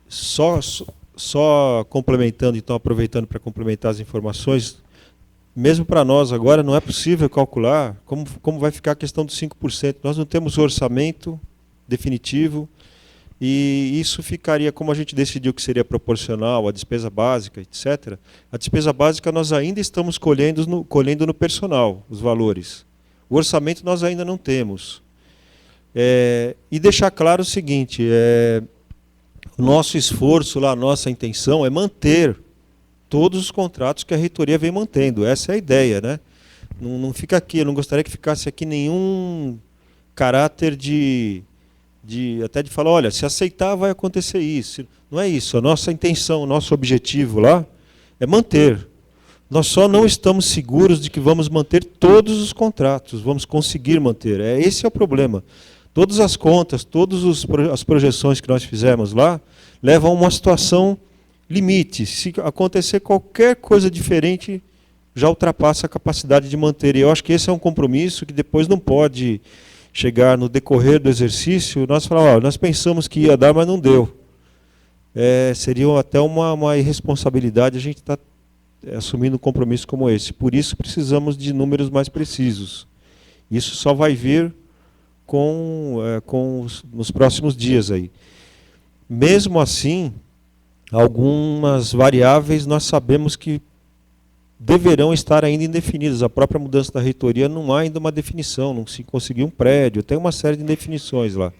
Só, só complementando, então, aproveitando para complementar as informações, mesmo para nós agora não é possível calcular como vai ficar a questão dos 5%. Nós não temos orçamento definitivo e isso ficaria, como a gente decidiu que seria proporcional à despesa básica, etc. A despesa básica nós ainda estamos colhendo no personal os valores. O orçamento nós ainda não temos. E deixar claro o seguinte, o nosso esforço, lá, a nossa intenção é manter todos os contratos que a reitoria vem mantendo. Essa é a ideia, né? Não fica aqui, eu não gostaria que ficasse aqui nenhum caráter até de falar, olha, se aceitar vai acontecer isso. Não é isso. A nossa intenção, o nosso objetivo lá é manter. Nós só não estamos seguros de que vamos manter todos os contratos, vamos conseguir manter. Esse é o problema. Todas as contas, todas as projeções que nós fizemos lá, levam a uma situação limite. Se acontecer qualquer coisa diferente, já ultrapassa a capacidade de manter. E eu acho que esse é um compromisso que depois não pode chegar no decorrer do exercício, nós falar, nós pensamos que ia dar, mas não deu. Seria até uma irresponsabilidade a gente estar assumindo um compromisso como esse. Por isso precisamos de números mais precisos. Isso só vai vir nos próximos dias aí. Mesmo assim, algumas variáveis nós sabemos que deverão estar ainda indefinidas. A própria mudança da reitoria não há ainda uma definição, não se conseguiu um prédio, tem uma série de indefinições lá.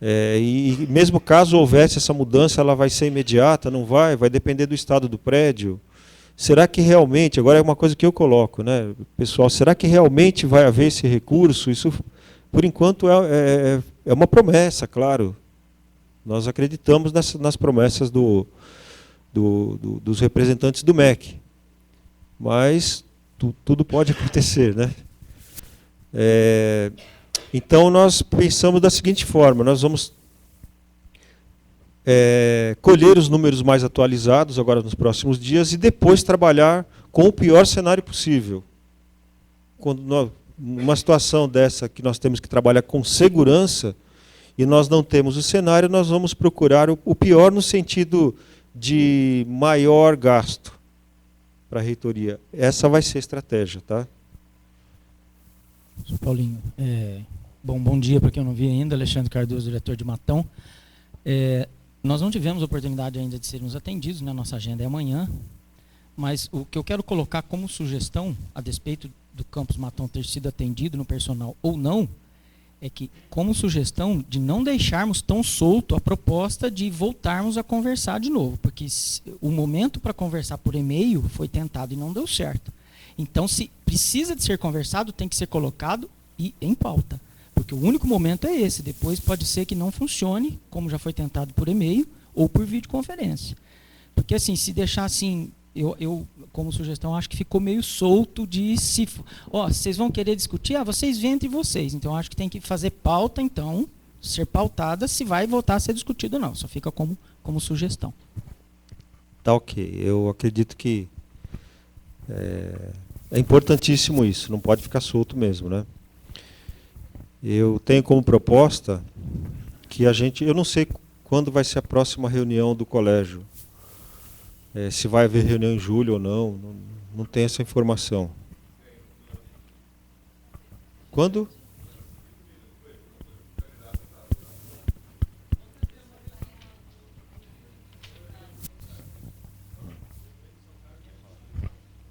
E mesmo caso houvesse essa mudança, ela vai ser imediata, não vai depender do estado do prédio. Será que realmente, agora é uma coisa que eu coloco, né, pessoal, será que realmente vai haver esse recurso? Isso, por enquanto, é uma promessa, claro. Nós acreditamos nas promessas dos representantes do MEC. Mas tudo pode acontecer, né? Então, nós pensamos da seguinte forma, nós vamos colher os números mais atualizados agora nos próximos dias e depois trabalhar com o pior cenário possível. Quando numa situação dessa que nós temos que trabalhar com segurança e nós não temos o cenário, nós vamos procurar o pior no sentido de maior gasto para a reitoria. Essa vai ser a estratégia, tá? Paulinho, bom dia para quem eu não vi ainda, Alexandre Cardoso, diretor de Matão. Nós não tivemos oportunidade ainda de sermos atendidos, né? Nossa agenda é amanhã, mas o que eu quero colocar como sugestão, a despeito do campus Matão ter sido atendido no personal ou não, é que, como sugestão, de não deixarmos tão solto a proposta de voltarmos a conversar de novo, porque o momento para conversar por e-mail foi tentado e não deu certo. Então, se precisa de ser conversado, tem que ser colocado e em pauta, porque o único momento é esse. Depois pode ser que não funcione, como já foi tentado por e-mail ou por videoconferência. Porque, assim, se deixar assim, eu como sugestão, acho que ficou meio solto de se... vocês vão querer discutir? Vocês vêm entre vocês. Então, acho que tem que fazer pauta, então, ser pautada se vai voltar a ser discutido ou não. Só fica como sugestão. Tá ok. Eu acredito que é importantíssimo isso. Não pode ficar solto mesmo, né? Eu tenho como proposta que eu não sei quando vai ser a próxima reunião do colégio. Se vai haver reunião em julho ou não tenho essa informação. Quando?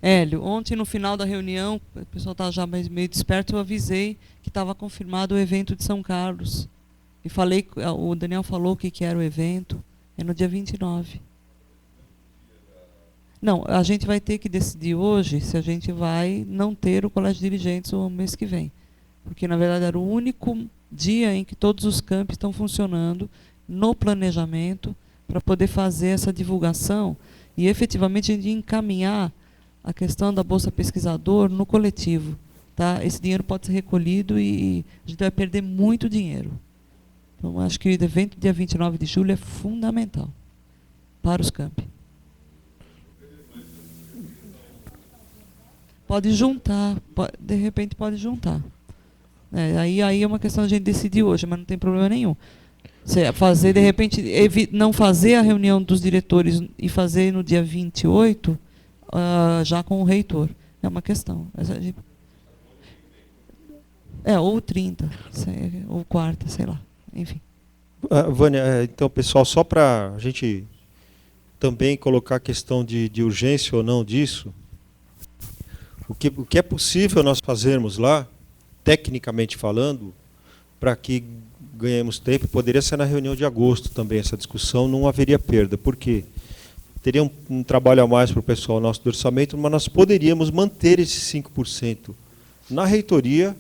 Hélio, ontem no final da reunião, o pessoal estava já meio desperto, eu avisei que estava confirmado o evento de São Carlos. E o Daniel falou o que era o evento, é no dia 29. Não, a gente vai ter que decidir hoje se a gente vai não ter o colégio de dirigentes o mês que vem. Porque, na verdade, era o único dia em que todos os campos estão funcionando no planejamento para poder fazer essa divulgação e, efetivamente, a gente encaminhar a questão da Bolsa Pesquisador no coletivo. Tá? Esse dinheiro pode ser recolhido e a gente vai perder muito dinheiro. Então, acho que o evento dia 29 de julho é fundamental para os campi. Pode juntar, de repente pode juntar. Aí é uma questão de a gente decidir hoje, mas não tem problema nenhum. Fazer, de repente, não fazer a reunião dos diretores e fazer no dia 28, já com o reitor. É uma questão. Ou 30, ou quarta, sei lá. Enfim. Vânia, então, pessoal, só para a gente também colocar a questão de urgência ou não disso, o que é possível nós fazermos lá, tecnicamente falando, para que ganhemos tempo, poderia ser na reunião de agosto também essa discussão, não haveria perda. Por quê? Teria um trabalho a mais para o pessoal nosso do orçamento, mas nós poderíamos manter esses 5% na reitoria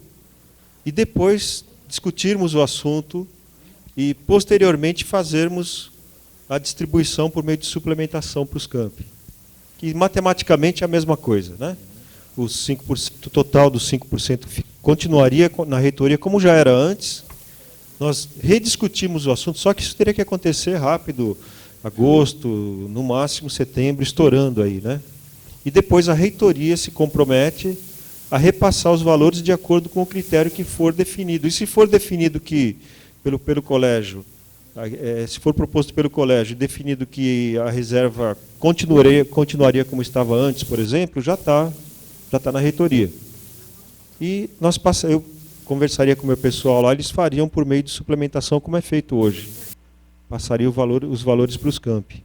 e depois discutirmos o assunto e, posteriormente, fazermos a distribuição por meio de suplementação para os campi. Que, matematicamente, é a mesma coisa, né? O 5%, total dos 5% continuaria na reitoria como já era antes. Nós rediscutimos o assunto, só que isso teria que acontecer rápido, agosto, no máximo setembro, estourando aí, né? E depois a reitoria se compromete a repassar os valores de acordo com o critério que for definido. E se for definido que, pelo colégio, se for proposto pelo colégio, definido que a reserva continuaria como estava antes, por exemplo, já está na reitoria. E eu conversaria com o meu pessoal lá, eles fariam por meio de suplementação, como é feito hoje. Passaria os valores para os campi.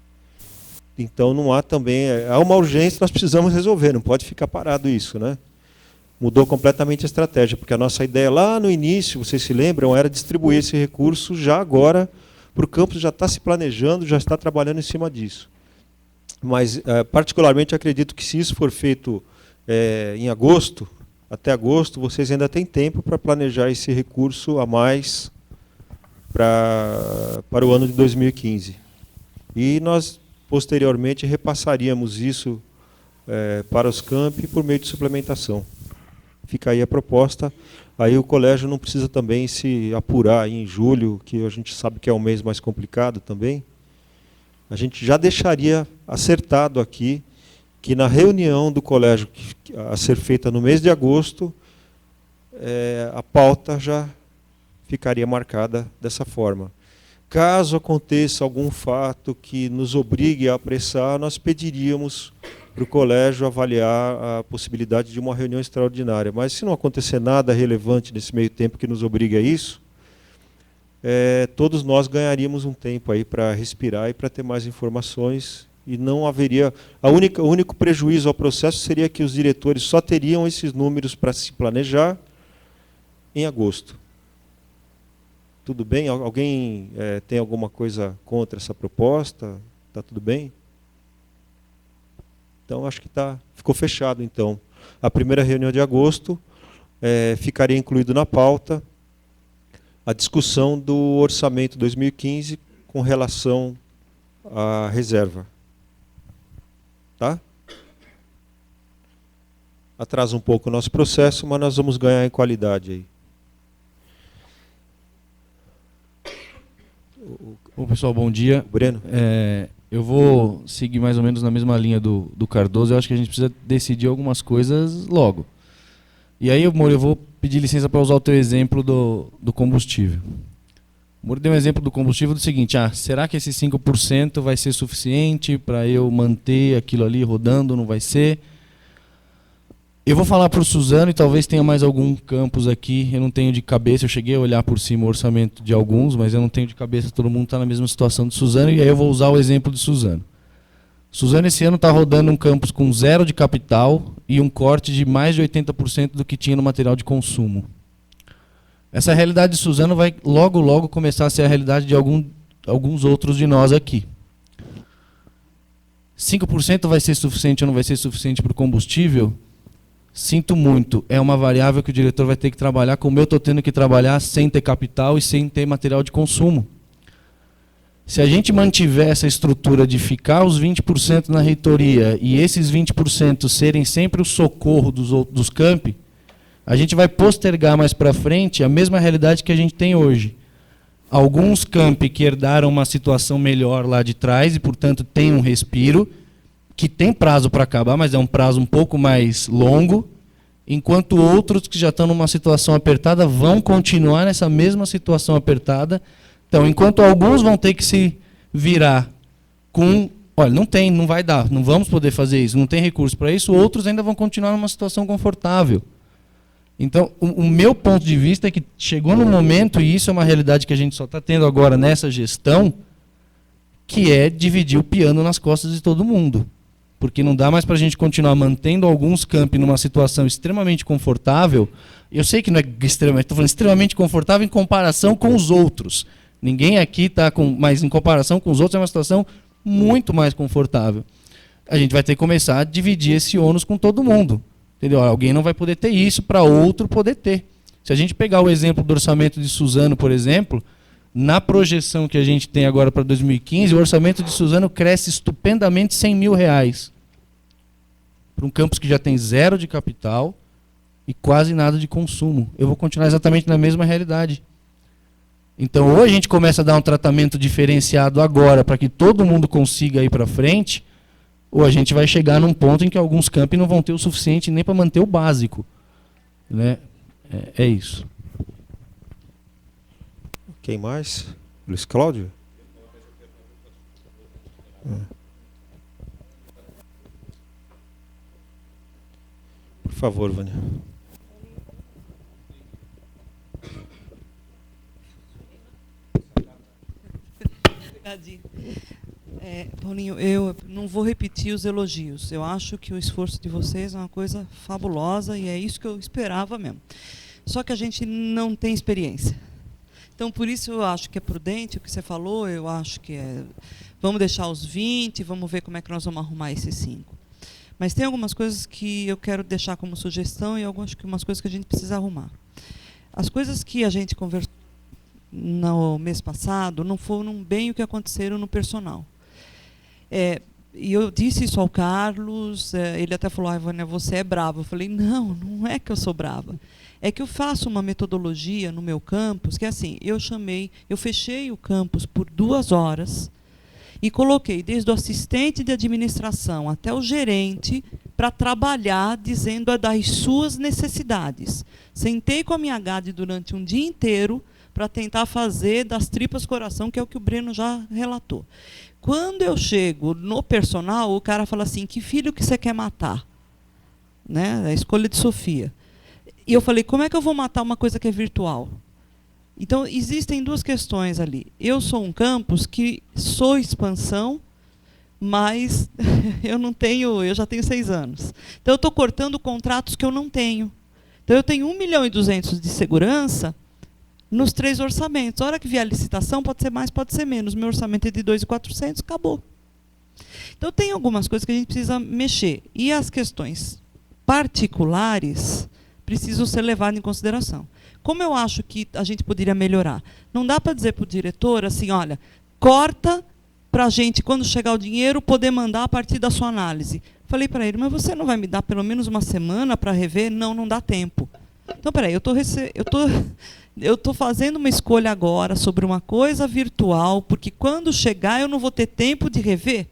Então não há também... Há uma urgência, nós precisamos resolver, não pode ficar parado isso, né? Mudou completamente a estratégia, porque a nossa ideia lá no início, vocês se lembram, era distribuir esse recurso já agora, para o campus já está se planejando, já está trabalhando em cima disso. Mas, particularmente, acredito que se isso for feito em agosto, até agosto, vocês ainda têm tempo para planejar esse recurso a mais para o ano de 2015. E nós, posteriormente, repassaríamos isso para os campi por meio de suplementação. Fica aí a proposta. Aí o colégio não precisa também se apurar aí em julho, que a gente sabe que é um mês mais complicado também. A gente já deixaria acertado aqui que na reunião do colégio a ser feita no mês de agosto, a pauta já ficaria marcada dessa forma. Caso aconteça algum fato que nos obrigue a apressar, nós pediríamos para o colégio avaliar a possibilidade de uma reunião extraordinária. Mas se não acontecer nada relevante nesse meio tempo que nos obrigue a isso, todos nós ganharíamos um tempo aí para respirar e para ter mais informações, e não haveria... O único prejuízo ao processo seria que os diretores só teriam esses números para se planejar em agosto. Tudo bem? Alguém tem alguma coisa contra essa proposta? Está tudo bem? Então, acho que ficou fechado, então. A primeira reunião de agosto ficaria incluído na pauta a discussão do orçamento 2015 com relação à reserva. Tá? Atrasa um pouco o nosso processo, mas nós vamos ganhar em qualidade aí. Bom, pessoal, bom dia. Breno? Eu vou seguir mais ou menos na mesma linha do Cardoso. Eu acho que a gente precisa decidir algumas coisas logo. E aí, Moro, eu vou pedir licença para usar o teu exemplo do combustível. O Moro deu um exemplo do combustível do seguinte: será que esse 5% vai ser suficiente para eu manter aquilo ali rodando? Não vai ser? Eu vou falar para o Suzano, e talvez tenha mais algum campus aqui, eu não tenho de cabeça, eu cheguei a olhar por cima o orçamento de alguns, mas eu não tenho de cabeça, todo mundo está na mesma situação de Suzano, e aí eu vou usar o exemplo de Suzano. Suzano esse ano está rodando um campus com 0 de capital e um corte de mais de 80% do que tinha no material de consumo. Essa realidade de Suzano vai logo, logo começar a ser a realidade de alguns outros de nós aqui. 5% vai ser suficiente ou não vai ser suficiente para o combustível? Sinto muito, é uma variável que o diretor vai ter que trabalhar, como eu estou tendo que trabalhar sem ter capital e sem ter material de consumo. Se a gente mantiver essa estrutura de ficar os 20% na reitoria e esses 20% serem sempre o socorro dos campi, a gente vai postergar mais para frente a mesma realidade que a gente tem hoje. Alguns campi que herdaram uma situação melhor lá de trás e, portanto, tem um respiro, que tem prazo para acabar, mas é um prazo um pouco mais longo, enquanto outros que já estão numa situação apertada vão continuar nessa mesma situação apertada, Então, enquanto alguns vão ter que se virar com, olha, não vai dar, não vamos poder fazer isso, não tem recurso para isso, outros ainda vão continuar numa situação confortável. Então, o meu ponto de vista é que chegou no momento, e isso é uma realidade que a gente só está tendo agora nessa gestão, que é dividir o piano nas costas de todo mundo. Porque não dá mais para a gente continuar mantendo alguns campi numa situação extremamente confortável. Eu sei que não é extremamente, estou falando extremamente confortável em comparação com os outros. Ninguém aqui está com, mas em comparação com os outros é uma situação muito mais confortável. A gente vai ter que começar a dividir esse ônus com todo mundo. Entendeu? Alguém não vai poder ter isso para outro poder ter. Se a gente pegar o exemplo do orçamento de Suzano, por exemplo, na projeção que a gente tem agora para 2015, o orçamento de Suzano cresce estupendamente R$100 mil. Para um campus que já tem 0 de capital e quase nada de consumo. Eu vou continuar exatamente na mesma realidade. Então, ou a gente começa a dar um tratamento diferenciado agora para que todo mundo consiga ir para frente, ou a gente vai chegar num ponto em que alguns campi não vão ter o suficiente nem para manter o básico. Né? É isso. Quem mais? Luiz Cláudio? Por favor, Vânia. Paulinho, eu não vou repetir os elogios. Eu acho que o esforço de vocês é uma coisa fabulosa e é isso que eu esperava mesmo. Só que a gente não tem experiência. Então, por isso eu acho que é prudente o que você falou, eu acho que vamos deixar os 20, vamos ver como é que nós vamos arrumar esses 5. Mas tem algumas coisas que eu quero deixar como sugestão e algumas coisas que a gente precisa arrumar. As coisas que a gente conversou no mês passado não foram bem o que aconteceram no personal. E eu disse isso ao Carlos, ele até falou, Vânia, você é brava. Eu falei, não é que eu sou brava. É que eu faço uma metodologia no meu campus, que é assim, eu fechei o campus por 2 horas e coloquei desde o assistente de administração até o gerente para trabalhar dizendo das suas necessidades. Sentei com a minha GAD durante um dia inteiro para tentar fazer das tripas coração, que é o que o Breno já relatou. Quando eu chego no personal, o cara fala assim, que filho que você quer matar? Né? A escolha de Sofia. E eu falei, como é que eu vou matar uma coisa que é virtual? Então, existem 2 questões ali. Eu sou um campus que sou expansão, mas eu já tenho 6 anos. Então, eu estou cortando contratos que eu não tenho. Então, eu tenho 1.200.000 de segurança nos 3 orçamentos. A hora que vier a licitação, pode ser mais, pode ser menos. Meu orçamento é de 2.400, acabou. Então, tem algumas coisas que a gente precisa mexer. E as questões particulares precisam ser levadas em consideração. Como eu acho que a gente poderia melhorar? Não dá para dizer para o diretor assim, olha, corta para a gente, quando chegar o dinheiro, poder mandar a partir da sua análise. Falei para ele, mas você não vai me dar pelo menos uma semana para rever? Não dá tempo. Então, peraí, eu tô fazendo uma escolha agora sobre uma coisa virtual, porque quando chegar eu não vou ter tempo de rever.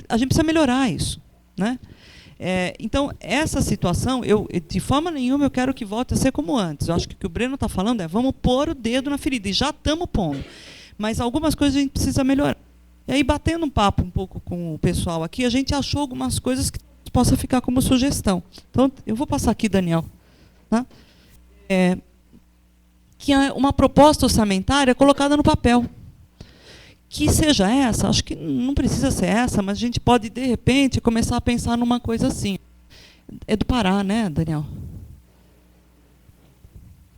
A gente precisa melhorar isso, né? Então, essa situação, de forma nenhuma eu quero que volte a ser como antes. Eu acho que o que o Breno está falando é, vamos pôr o dedo na ferida, e já estamos pondo. Mas algumas coisas a gente precisa melhorar. E aí, batendo um papo um pouco com o pessoal aqui, a gente achou algumas coisas que possa ficar como sugestão. Então, eu vou passar aqui, Daniel. Tá? Que é uma proposta orçamentária colocada no papel. Que seja essa, acho que não precisa ser essa, mas a gente pode, de repente, começar a pensar numa coisa assim. É do Pará, né, Daniel?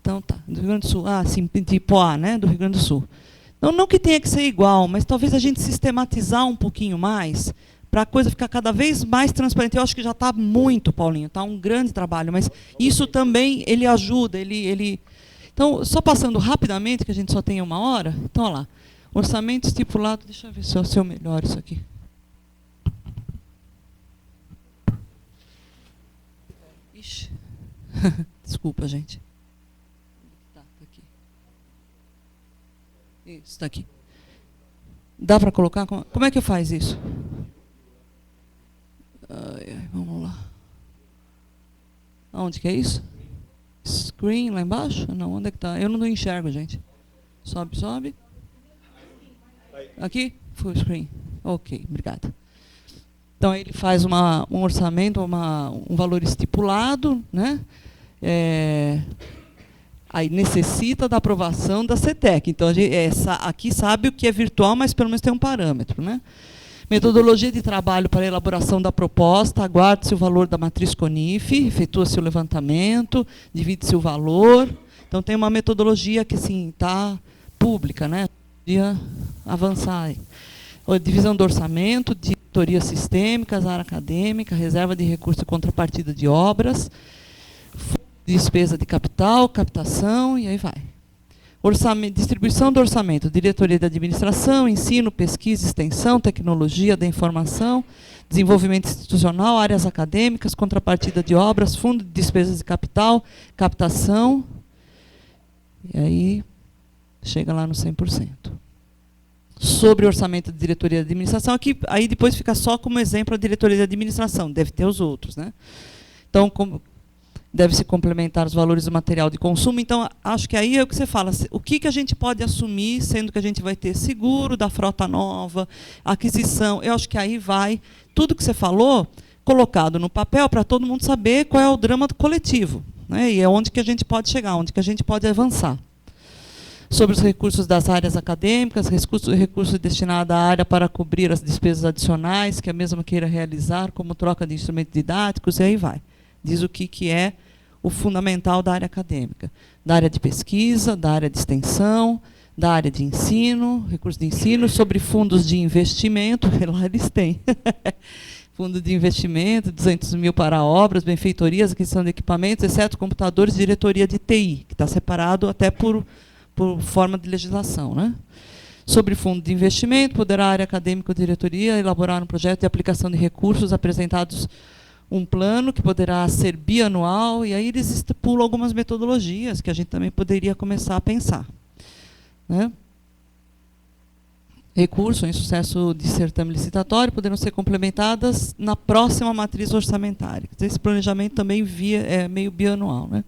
Então, tá. Do Rio Grande do Sul. Sim, de Poá, né, do Rio Grande do Sul. Então, não que tenha que ser igual, mas talvez a gente sistematizar um pouquinho mais, para a coisa ficar cada vez mais transparente. Eu acho que já está muito, Paulinho, está um grande trabalho, mas isso também ele ajuda. Então, só passando rapidamente, que a gente só tem 1 hora, então, olha lá. Orçamento estipulado, deixa eu ver se eu melhoro isso aqui. Ixi. Desculpa, gente. Tá aqui. Isso, está aqui. Dá para colocar? Como é que faz isso? Vamos lá. Onde que é isso? Screen lá embaixo? Não, onde é que está? Eu não enxergo, gente. Sobe. Aqui? Full screen. Ok, obrigada. Então, ele faz um orçamento, um valor estipulado, né? Aí necessita da aprovação da CETEC. Então, aqui sabe o que é virtual, mas pelo menos tem um parâmetro, né? Metodologia de trabalho para a elaboração da proposta, aguarde-se o valor da matriz CONIF, efetua-se o levantamento, divide-se o valor. Então, tem uma metodologia que está pública, né? Podia avançar aí. Divisão do orçamento, diretoria sistêmicas, área acadêmica, reserva de recursos e contrapartida de obras, despesa de capital, captação, e aí vai. Distribuição do orçamento, diretoria de administração, ensino, pesquisa, extensão, tecnologia da informação, desenvolvimento institucional, áreas acadêmicas, contrapartida de obras, fundo de despesas de capital, captação, e aí chega lá no 100%. Sobre o orçamento de diretoria de administração, aqui, aí depois fica só como exemplo a diretoria de administração, deve ter os outros, né? Então, deve-se complementar os valores do material de consumo. Então, acho que aí é o que você fala, o que a gente pode assumir, sendo que a gente vai ter seguro da frota nova, aquisição, eu acho que aí vai, tudo que você falou, colocado no papel para todo mundo saber qual é o drama coletivo, né? E é onde que a gente pode chegar, onde que a gente pode avançar. Sobre os recursos das áreas acadêmicas, recurso destinado à área para cobrir as despesas adicionais que a mesma queira realizar, como troca de instrumentos didáticos, e aí vai. Diz o que é o fundamental da área acadêmica. Da área de pesquisa, da área de extensão, da área de ensino, recursos de ensino, sobre fundos de investimento, lá eles têm. Fundo de investimento, 200 mil para obras, benfeitorias, aquisição de equipamentos, exceto computadores, diretoria de TI, que está separado até por forma de legislação, né? Sobre fundo de investimento, poderá a área acadêmica ou diretoria elaborar um projeto de aplicação de recursos apresentados um plano que poderá ser bianual, e aí eles estipulam algumas metodologias que a gente também poderia começar a pensar, né? Recursos em sucesso de certame licitatório poderão ser complementadas na próxima matriz orçamentária. Esse planejamento também é meio bianual, né?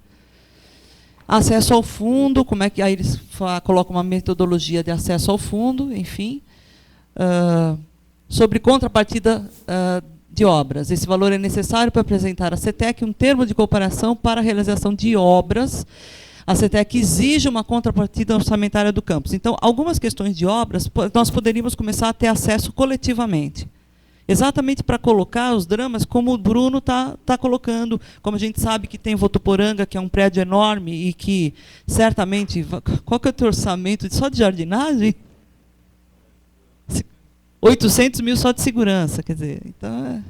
Acesso ao fundo, como é que aí eles colocam uma metodologia de acesso ao fundo, enfim. Sobre contrapartida de obras. Esse valor é necessário para apresentar à CETEC um termo de cooperação para a realização de obras. A CETEC exige uma contrapartida orçamentária do campus. Então, algumas questões de obras, nós poderíamos começar a ter acesso coletivamente. Exatamente para colocar os dramas como o Bruno está colocando. Como a gente sabe que tem Votuporanga, que é um prédio enorme e que, certamente, qual que é o teu orçamento só de jardinagem? 800 mil só de segurança. Quer dizer, então,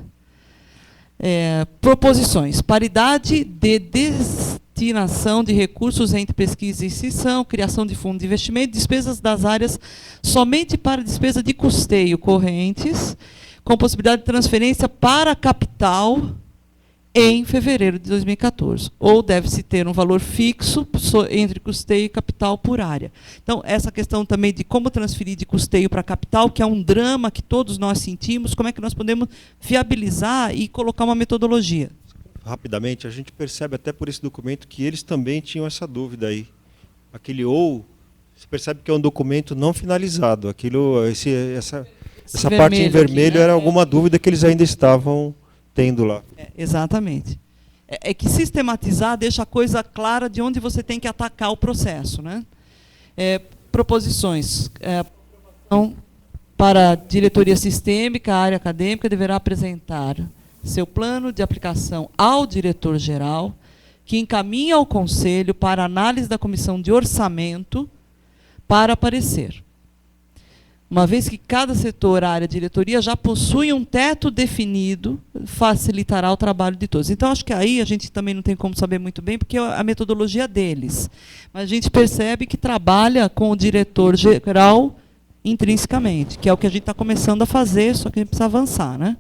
proposições. Paridade de destinação de recursos entre pesquisa e extensão, criação de fundo de investimento, despesas das áreas somente para despesa de custeio correntes, com possibilidade de transferência para a capital em fevereiro de 2014. Ou deve-se ter um valor fixo entre custeio e capital por área. Então, essa questão também de como transferir de custeio para a capital, que é um drama que todos nós sentimos, como é que nós podemos viabilizar e colocar uma metodologia? Rapidamente, a gente percebe até por esse documento que eles também tinham essa dúvida aí. Aquele você percebe que é um documento não finalizado. Essa parte em vermelho aqui, né? Era alguma dúvida que eles ainda estavam tendo lá. Exatamente. É que sistematizar deixa a coisa clara de onde você tem que atacar o processo, né? Proposições. Para a diretoria sistêmica, a área acadêmica deverá apresentar seu plano de aplicação ao diretor-geral, que encaminha ao conselho para análise da comissão de orçamento para parecer. Uma vez que cada setor, área, diretoria, já possui um teto definido, facilitará o trabalho de todos. Então, acho que aí a gente também não tem como saber muito bem, porque é a metodologia deles. Mas a gente percebe que trabalha com o diretor-geral intrinsecamente, que é o que a gente está começando a fazer, só que a gente precisa avançar, né?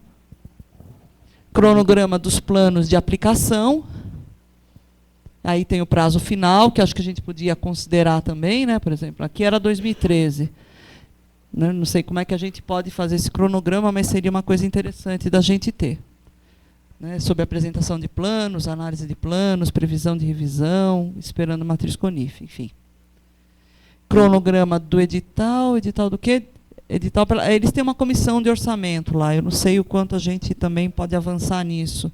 Cronograma dos planos de aplicação. Aí tem o prazo final, que acho que a gente podia considerar também, né? Por exemplo, aqui era 2013. Não sei como é que a gente pode fazer esse cronograma, mas seria uma coisa interessante da gente ter. Né? Sobre a apresentação de planos, análise de planos, previsão de revisão, esperando matriz CONIF, enfim. Cronograma do edital do quê? edital, eles têm uma comissão de orçamento lá, eu não sei o quanto a gente também pode avançar nisso.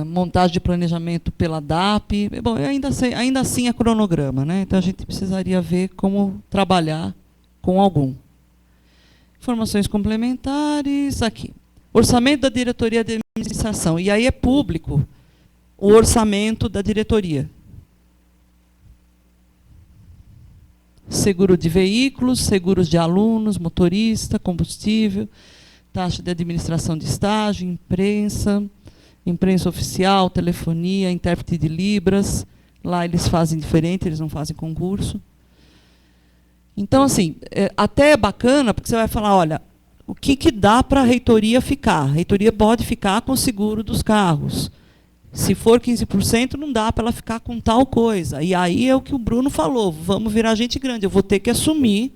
Montagem de planejamento pela DAP, bom, ainda assim é cronograma, né? Então a gente precisaria ver como trabalhar com algum. Informações complementares, aqui. Orçamento da diretoria de administração, e aí é público o orçamento da diretoria. Seguro de veículos, seguros de alunos, motorista, combustível, taxa de administração de estágio, imprensa oficial, telefonia, intérprete de Libras. Lá eles fazem diferente, eles não fazem concurso. Então, assim, até é bacana, porque você vai falar, olha, o que dá para a reitoria ficar? A reitoria pode ficar com o seguro dos carros. Se for 15%, não dá para ela ficar com tal coisa. E aí é o que o Bruno falou, vamos virar gente grande. Eu vou ter que assumir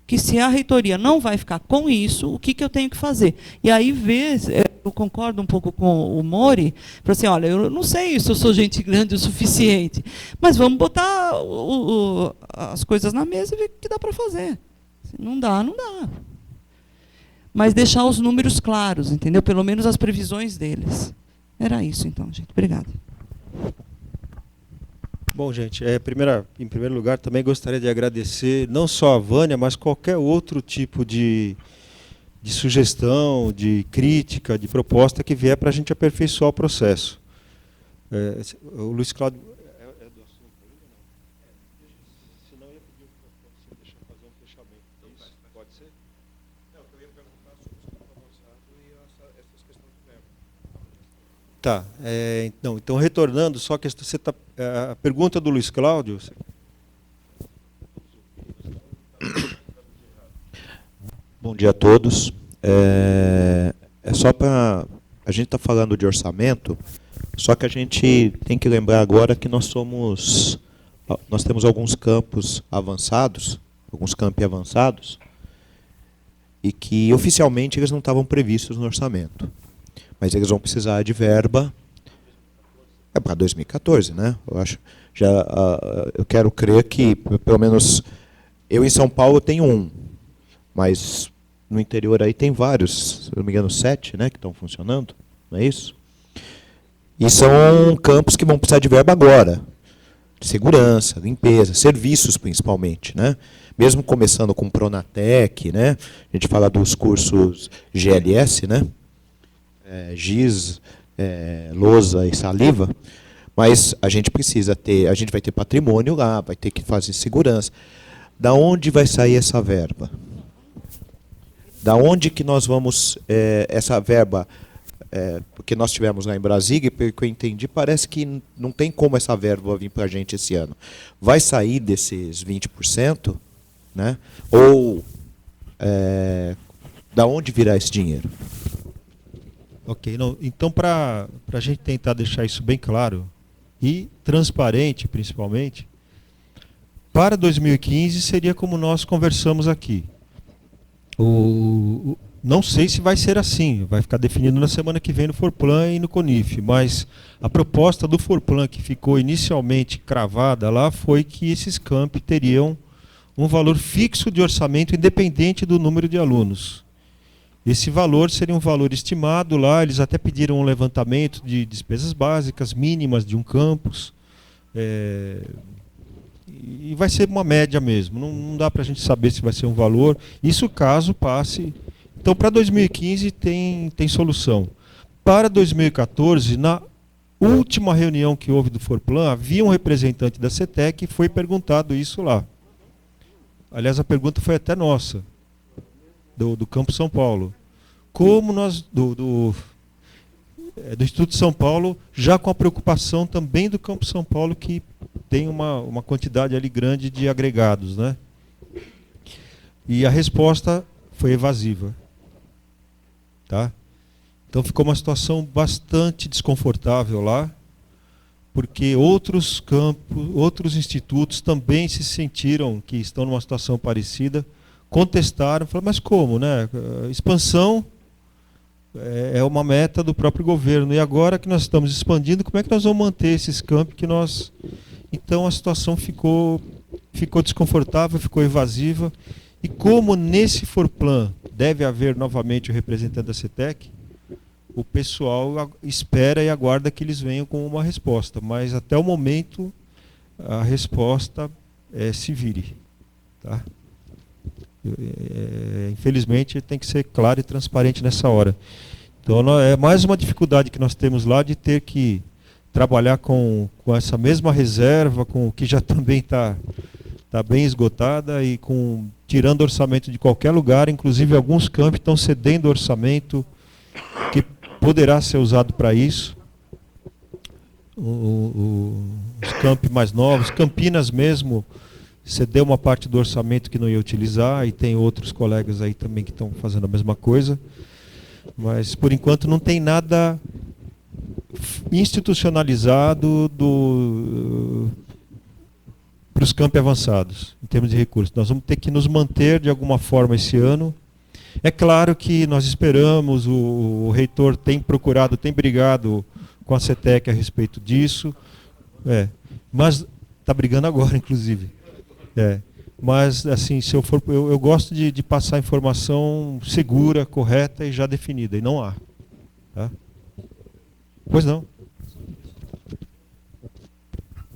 que se a reitoria não vai ficar com isso, o que eu tenho que fazer? E aí, eu concordo um pouco com o Mori, para assim, olha, eu não sei se eu sou gente grande o suficiente, mas vamos botar as coisas na mesa e ver o que dá para fazer. Se não dá, não dá. Mas deixar os números claros, entendeu? Pelo menos as previsões deles. Era isso, então, gente. Obrigada. Bom, gente, em primeiro lugar, também gostaria de agradecer não só a Vânia, mas qualquer outro tipo de sugestão, de crítica, de proposta que vier para a gente aperfeiçoar o processo. O Luiz Cláudio... É do assunto ainda, não? Senão eu ia pedir para você fazer um fechamento. Pode ser? Não, eu ia perguntar sobre o estudo avançado e essas questões de verba. Tá. Então, retornando, só que a pergunta do Luiz Cláudio... Bom dia a todos. É só para... A gente está falando de orçamento, só que a gente tem que lembrar agora que nós temos alguns campos avançados, alguns campi avançados, e que oficialmente eles não estavam previstos no orçamento. Mas eles vão precisar de verba para 2014, né? Eu quero crer que, pelo menos, eu em São Paulo tenho um, mas no interior aí tem vários, se não me engano 7, né, que estão funcionando, não é isso? E são campos que vão precisar de verba agora, de segurança, limpeza, serviços principalmente, né? Mesmo começando com Pronatec, né? A gente fala dos cursos GLS, né? Giz, lousa e saliva, mas a gente vai ter patrimônio lá, vai ter que fazer segurança. Da onde vai sair essa verba? Da onde que nós vamos, essa verba, porque nós tivemos lá em Brasília, e pelo que eu entendi, parece que não tem como essa verba vir para a gente esse ano. Vai sair desses 20%, né? Ou da onde virá esse dinheiro? Ok, então para a gente tentar deixar isso bem claro e transparente, principalmente, para 2015 seria como nós conversamos aqui. Não sei se vai ser assim, vai ficar definido na semana que vem no Forplan e no CONIF, mas a proposta do Forplan que ficou inicialmente cravada lá foi que esses campi teriam um valor fixo de orçamento independente do número de alunos. Esse valor seria um valor estimado lá, eles até pediram um levantamento de despesas básicas mínimas de um campus, e vai ser uma média mesmo, não dá para a gente saber se vai ser um valor, isso caso passe. Então, para 2015 tem solução. Para 2014, na última reunião que houve do Forplan, havia um representante da CETEC e foi perguntado isso lá. Aliás, a pergunta foi até nossa, do Campo São Paulo. Como nós, do Instituto São Paulo, já com a preocupação também do Campo São Paulo, que tem uma quantidade ali grande de agregados, né? E a resposta foi evasiva. Tá? Então ficou uma situação bastante desconfortável lá, porque outros campos, outros institutos também se sentiram que estão numa situação parecida, contestaram, falaram, mas como, né? Expansão é uma meta do próprio governo, e agora que nós estamos expandindo, como é que nós vamos manter esses campos que nós... Então a situação ficou desconfortável, ficou evasiva, E como nesse Forplan deve haver novamente o representante da CETEC, o pessoal espera e aguarda que eles venham com uma resposta. Mas até o momento a resposta se vire. Tá? Infelizmente tem que ser claro e transparente nessa hora. Então é mais uma dificuldade que nós temos lá de ter que trabalhar com essa mesma reserva, com o que já também está bem esgotada e tirando orçamento de qualquer lugar, inclusive alguns campos estão cedendo orçamento que poderá ser usado para isso. Os campos mais novos, Campinas mesmo, cedeu uma parte do orçamento que não ia utilizar, e tem outros colegas aí também que estão fazendo a mesma coisa. Mas, por enquanto, não tem nada institucionalizado para os campos avançados, em termos de recursos. Nós vamos ter que nos manter, de alguma forma, esse ano. É claro que nós esperamos, o reitor tem procurado, tem brigado com a CETEC a respeito disso, mas está brigando agora, inclusive. Mas, assim, se eu gosto de passar informação segura, correta e já definida, e não há. Tá? Pois não.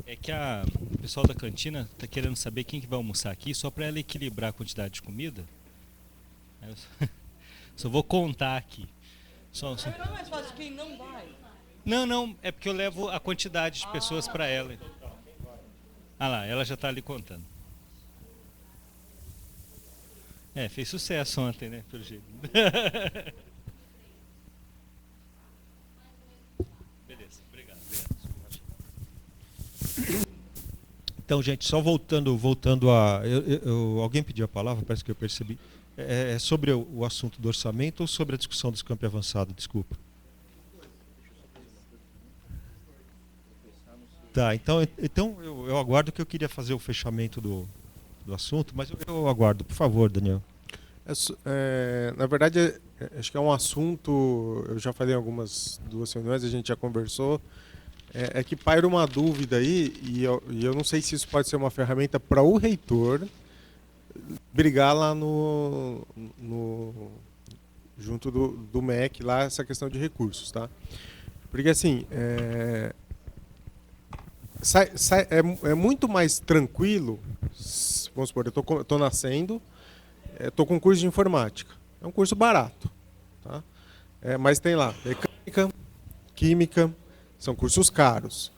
É que o pessoal da cantina está querendo saber quem que vai almoçar aqui, só para ela equilibrar a quantidade de comida. Eu só vou contar aqui. Não é mais fácil quem não vai? Não, é porque eu levo a quantidade de pessoas para ela. Ah lá, ela já está ali contando. Fez sucesso ontem, né, pelo jeito. Beleza, obrigado. Então, gente, só voltando a... alguém pediu a palavra, parece que eu percebi. É sobre o assunto do orçamento ou sobre a discussão dos campos avançados? Desculpa. Tá, então eu aguardo, que eu queria fazer o fechamento do assunto, mas eu aguardo. Por favor, Daniel. Na verdade, acho que é um assunto, eu já falei em duas reuniões, a gente já conversou, é que paira uma dúvida aí, e eu não sei se isso pode ser uma ferramenta para o reitor brigar lá junto do MEC, lá, essa questão de recursos. Tá? Porque, assim, é muito mais tranquilo, vamos supor, eu estou nascendo, estou com um curso de informática. É um curso barato. Tá? Mas tem lá mecânica, química, são cursos caros.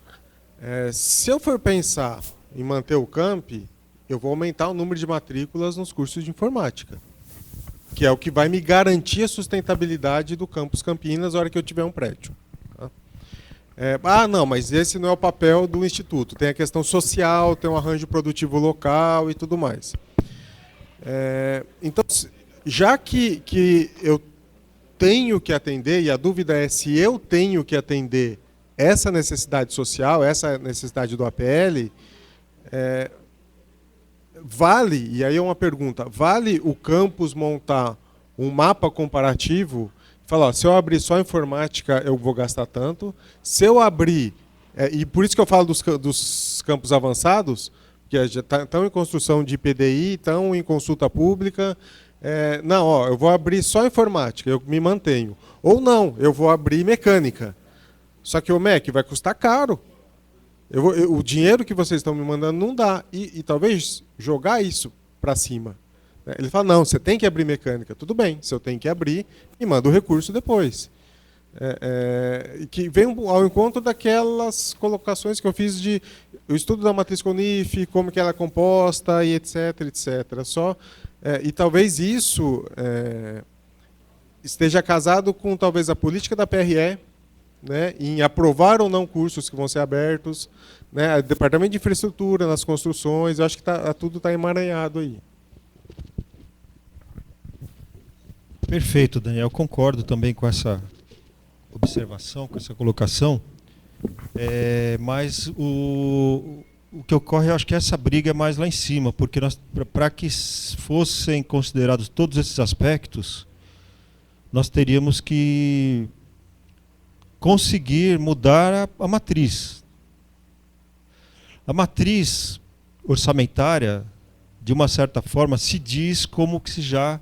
Se eu for pensar em manter o campi, eu vou aumentar o número de matrículas nos cursos de informática, que é o que vai me garantir a sustentabilidade do campus Campinas na hora que eu tiver um prédio. Tá? Não, mas esse não é o papel do Instituto. Tem a questão social, tem um arranjo produtivo local e tudo mais. Então, já que eu tenho que atender, e a dúvida é se eu tenho que atender essa necessidade social, essa necessidade do APL, vale, e aí é uma pergunta, vale o campus montar um mapa comparativo, falar, se eu abrir só informática, eu vou gastar tanto, se eu abrir, e por isso que eu falo dos campos avançados, que já estão em construção de PDI, estão em consulta pública. Não, eu vou abrir só informática, eu me mantenho. Ou não, eu vou abrir mecânica. Só que o MEC vai custar caro. O dinheiro que vocês estão me mandando não dá. E talvez jogar isso para cima. Ele fala, não, você tem que abrir mecânica. Tudo bem, se eu tenho que abrir, me manda o recurso depois. Que vem ao encontro daquelas colocações que eu fiz de o estudo da matriz CONIF, como que ela é composta, e etc, etc. E talvez isso esteja casado com talvez a política da PRE, né, em aprovar ou não cursos que vão ser abertos, né, departamento de infraestrutura, nas construções, eu acho que tudo está emaranhado aí. Perfeito, Daniel. Concordo também com essa observação, com essa colocação. Mas o que ocorre, eu acho que essa briga é mais lá em cima, porque para que fossem considerados todos esses aspectos, nós teríamos que conseguir mudar a matriz. A matriz orçamentária de uma certa forma, se diz como que se já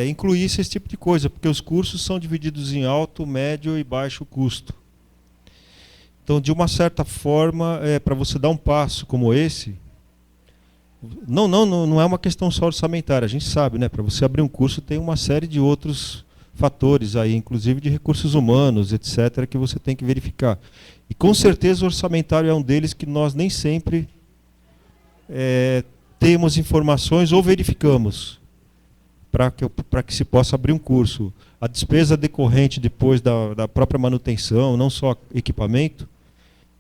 incluísse esse tipo de coisa, porque os cursos são divididos em alto, médio e baixo custo. Então, de uma certa forma, para você dar um passo como esse, não é uma questão só orçamentária, a gente sabe, né? Para você abrir um curso tem uma série de outros fatores aí, inclusive de recursos humanos, etc., que você tem que verificar. E com certeza o orçamentário é um deles que nós nem sempre temos informações ou verificamos para que se possa abrir um curso. A despesa decorrente depois da própria manutenção, não só equipamento,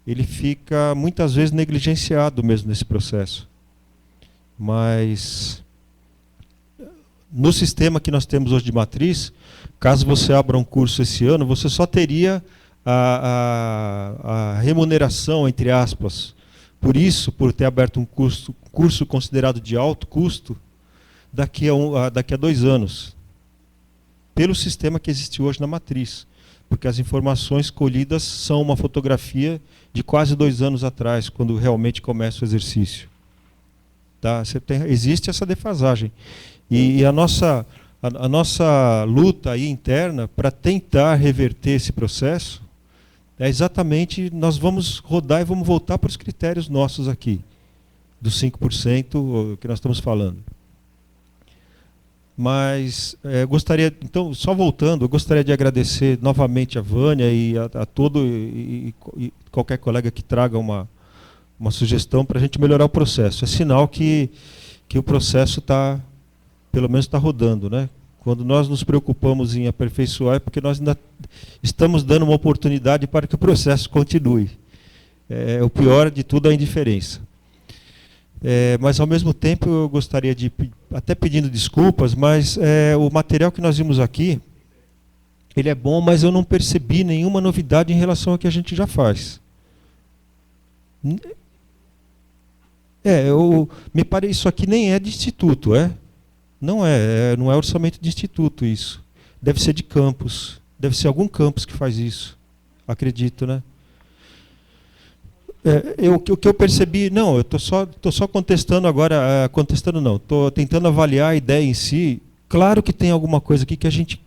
ele fica muitas vezes negligenciado mesmo nesse processo. Mas no sistema que nós temos hoje de matriz, caso você abra um curso esse ano, você só teria a remuneração, entre aspas, por ter aberto um curso considerado de alto custo, daqui a 2 anos, pelo sistema que existe hoje na matriz, porque as informações colhidas são uma fotografia de quase 2 anos atrás, quando realmente começa o exercício. Tá? Existe essa defasagem. E a nossa luta aí interna para tentar reverter esse processo é exatamente, nós vamos rodar e vamos voltar para os critérios nossos aqui, dos 5% que nós estamos falando. Mas gostaria, então, só voltando, eu gostaria de agradecer novamente a Vânia e a todo e qualquer colega que traga uma sugestão para a gente melhorar o processo. É sinal que o processo pelo menos está rodando, né? Quando nós nos preocupamos em aperfeiçoar é porque nós ainda estamos dando uma oportunidade para que o processo continue. O pior de tudo é a indiferença. Mas, ao mesmo tempo, eu gostaria de, até pedindo desculpas, mas o material que nós vimos aqui, ele é bom, mas eu não percebi nenhuma novidade em relação ao que a gente já faz. Me parece isso aqui nem é de instituto, não é orçamento de instituto isso. Deve ser de campus, deve ser algum campus que faz isso, acredito, né? O que eu percebi, não, eu estou só contestando agora, estou tentando avaliar a ideia em si. Claro que tem alguma coisa aqui que a gente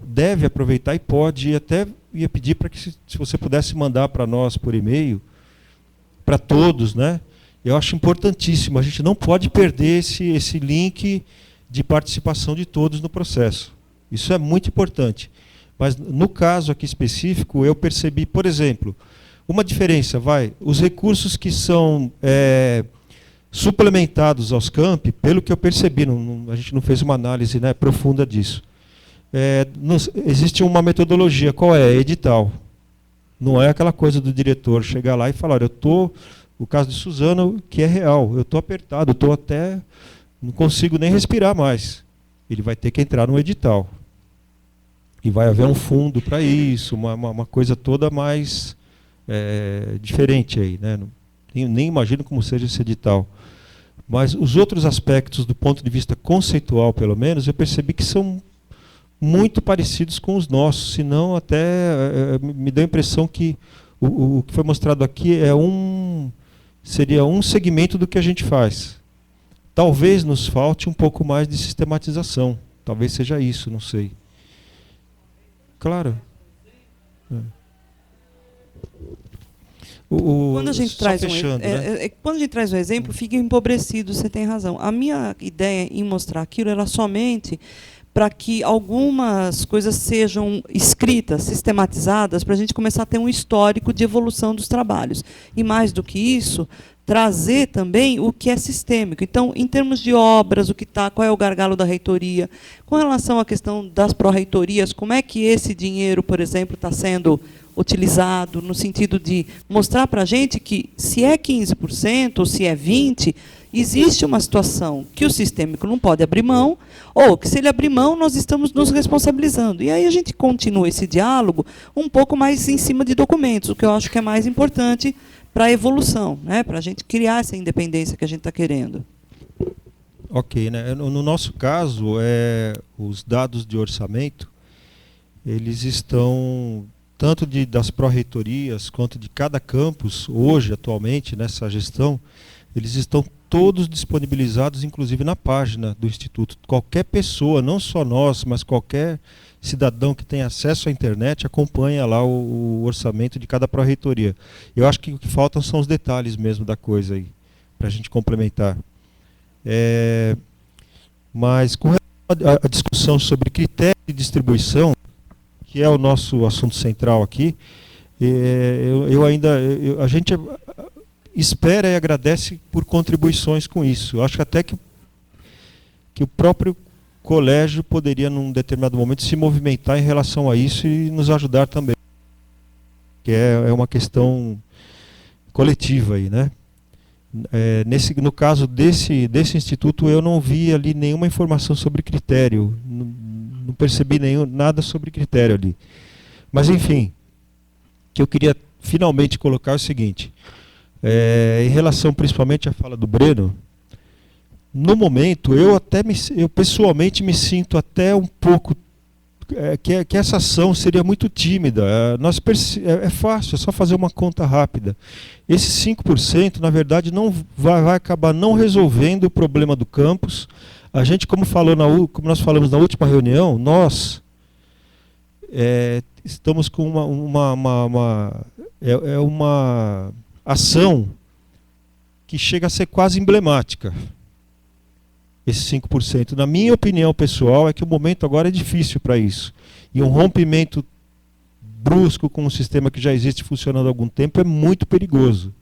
deve aproveitar e pode, e até ia pedir para que se você pudesse mandar para nós por e-mail, para todos, né? Eu acho importantíssimo, a gente não pode perder esse link de participação de todos no processo. Isso é muito importante. Mas no caso aqui específico, eu percebi, por exemplo, uma diferença, os recursos que são suplementados aos campi, pelo que eu percebi, a gente não fez uma análise, né, profunda disso. Existe uma metodologia, qual é? Edital. Não é aquela coisa do diretor chegar lá e falar, o caso de Suzano, que é real, eu estou apertado, não consigo nem respirar mais. Ele vai ter que entrar no edital. E vai haver um fundo para isso, uma coisa toda mais diferente aí, né? Nem imagino como seja esse edital. Mas os outros aspectos, do ponto de vista conceitual, pelo menos, eu percebi que são muito parecidos com os nossos, senão até me deu a impressão que o que foi mostrado aqui seria um segmento do que a gente faz. Talvez nos falte um pouco mais de sistematização. Talvez seja isso, não sei. Claro. Quando a gente traz quando a gente traz um exemplo, fica empobrecido, você tem razão. A minha ideia em mostrar aquilo era somente para que algumas coisas sejam escritas, sistematizadas, para a gente começar a ter um histórico de evolução dos trabalhos. E mais do que isso, trazer também o que é sistêmico. Então, em termos de obras, qual é o gargalo da reitoria? Com relação à questão das pró-reitorias, como é que esse dinheiro, por exemplo, está sendo utilizado, no sentido de mostrar para a gente que, se é 15% ou se é 20%, existe uma situação que o sistêmico não pode abrir mão, ou que, se ele abrir mão, nós estamos nos responsabilizando. E aí a gente continua esse diálogo um pouco mais em cima de documentos, o que eu acho que é mais importante para a evolução, né? Para a gente criar essa independência que a gente está querendo. Ok, né? No nosso caso, os dados de orçamento, eles estão, tanto das pró-reitorias, quanto de cada campus, hoje, atualmente, nessa gestão, eles estão todos disponibilizados, inclusive na página do Instituto. Qualquer pessoa, não só nós, mas qualquer cidadão que tem acesso à internet acompanha lá o orçamento de cada pró-reitoria. Eu acho que o que faltam são os detalhes mesmo da coisa aí, para a gente complementar. Mas com relação à discussão sobre critério de distribuição, que é o nosso assunto central aqui, a gente espera e agradece por contribuições com isso. Eu acho até que o próprio colégio poderia, num determinado momento, se movimentar em relação a isso e nos ajudar também. Que é uma questão coletiva aí, né? No caso desse instituto, eu não vi ali nenhuma informação sobre critério, não percebi nada sobre critério ali. Mas, enfim, o que eu queria finalmente colocar é o seguinte, em relação principalmente à fala do Breno, no momento, eu pessoalmente me sinto até um pouco que essa ação seria muito tímida. É fácil, é só fazer uma conta rápida. Esse 5%, na verdade, não vai acabar não resolvendo o problema do campus. A gente, como nós falamos na última reunião, nós estamos com uma ação que chega a ser quase emblemática. Esse 5%. Na minha opinião pessoal, é que o momento agora é difícil para isso. E um rompimento brusco com um sistema que já existe funcionando há algum tempo é muito perigoso.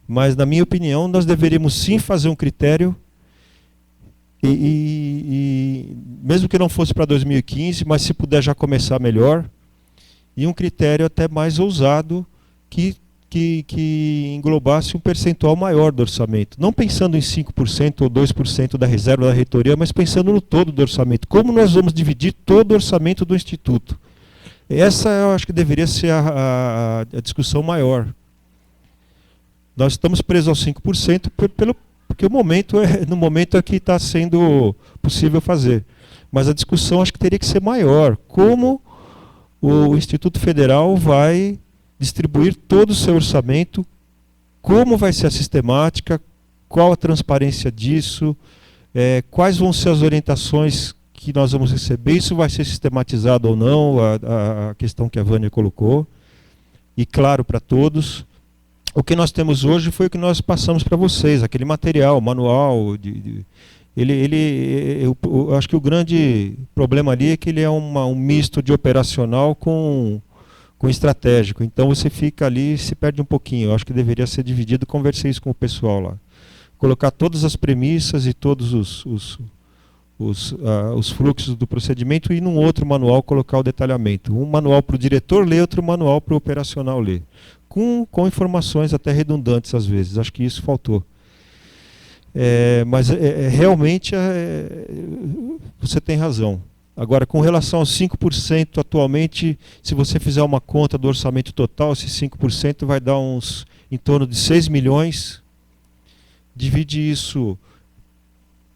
Mas, na minha opinião, nós deveríamos sim fazer um critério, e mesmo que não fosse para 2015, mas se puder já começar melhor, e um critério até mais ousado que englobasse um percentual maior do orçamento. Não pensando em 5% ou 2% da reserva da reitoria, mas pensando no todo do orçamento. Como nós vamos dividir todo o orçamento do Instituto? Essa eu acho que deveria ser a discussão maior. Nós estamos presos aos 5% porque no momento é que está sendo possível fazer. Mas a discussão acho que teria que ser maior. Como o Instituto Federal vai distribuir todo o seu orçamento, como vai ser a sistemática, qual a transparência disso, quais vão ser as orientações que nós vamos receber, isso vai ser sistematizado ou não, a questão que a Vânia colocou, e claro para todos. O que nós temos hoje foi o que nós passamos para vocês, aquele material, manual, eu acho que o grande problema ali é que ele é um misto de operacional com estratégico. Então você fica ali e se perde um pouquinho. Eu acho que deveria ser dividido, conversei isso com o pessoal lá. Colocar todas as premissas e todos os fluxos do procedimento e num outro manual colocar o detalhamento. Um manual para o diretor ler, outro manual para o operacional ler. Com informações até redundantes às vezes. Acho que isso faltou. Mas realmente você tem razão. Agora, com relação aos 5%, atualmente, se você fizer uma conta do orçamento total, esse 5% vai dar em torno de 6 milhões. Divide isso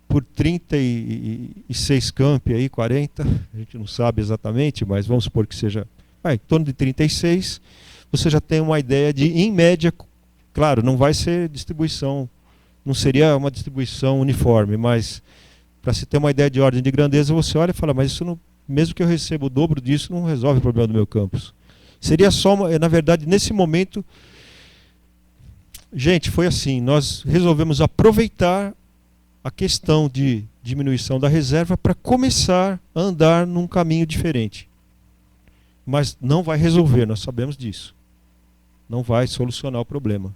por 36 campi, aí, 40, a gente não sabe exatamente, mas vamos supor que seja em torno de 36. Você já tem uma ideia de, em média, claro, não vai ser distribuição, não seria uma distribuição uniforme, mas para se ter uma ideia de ordem de grandeza, você olha e fala, mas isso não, mesmo que eu receba o dobro disso, não resolve o problema do meu campus. Seria só, na verdade, nesse momento, gente, foi assim, nós resolvemos aproveitar a questão de diminuição da reserva para começar a andar num caminho diferente. Mas não vai resolver, nós sabemos disso. Não vai solucionar o problema.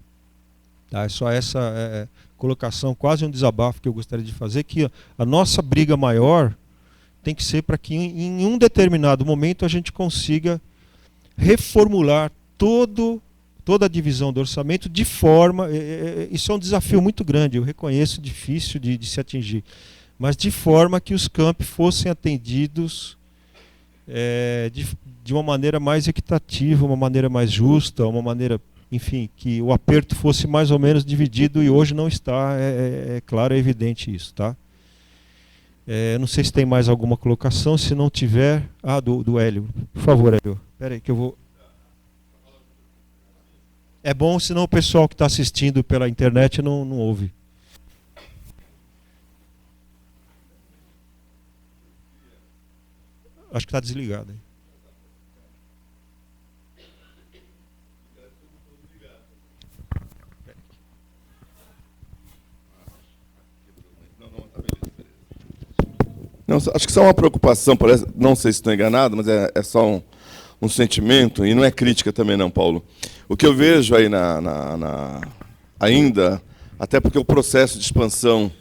Tá? É só essa colocação, quase um desabafo que eu gostaria de fazer, que a nossa briga maior tem que ser para que em um determinado momento a gente consiga reformular toda a divisão do orçamento de forma, isso é um desafio muito grande, eu reconheço, difícil de se atingir, mas de forma que os campi fossem atendidos de uma maneira mais equitativa, uma maneira mais justa, uma maneira, enfim, que o aperto fosse mais ou menos dividido, e hoje não está, claro, é evidente isso, tá? Não sei se tem mais alguma colocação, se não tiver... do Hélio. Por favor, Hélio. Espera aí que eu vou... É bom, senão o pessoal que está assistindo pela internet não ouve. Acho que está desligado. Hein? Não, acho que só uma preocupação, parece, não sei se estou enganado, mas é só um sentimento, e não é crítica também não, Paulo. O que eu vejo aí ainda, até porque o processo de expansão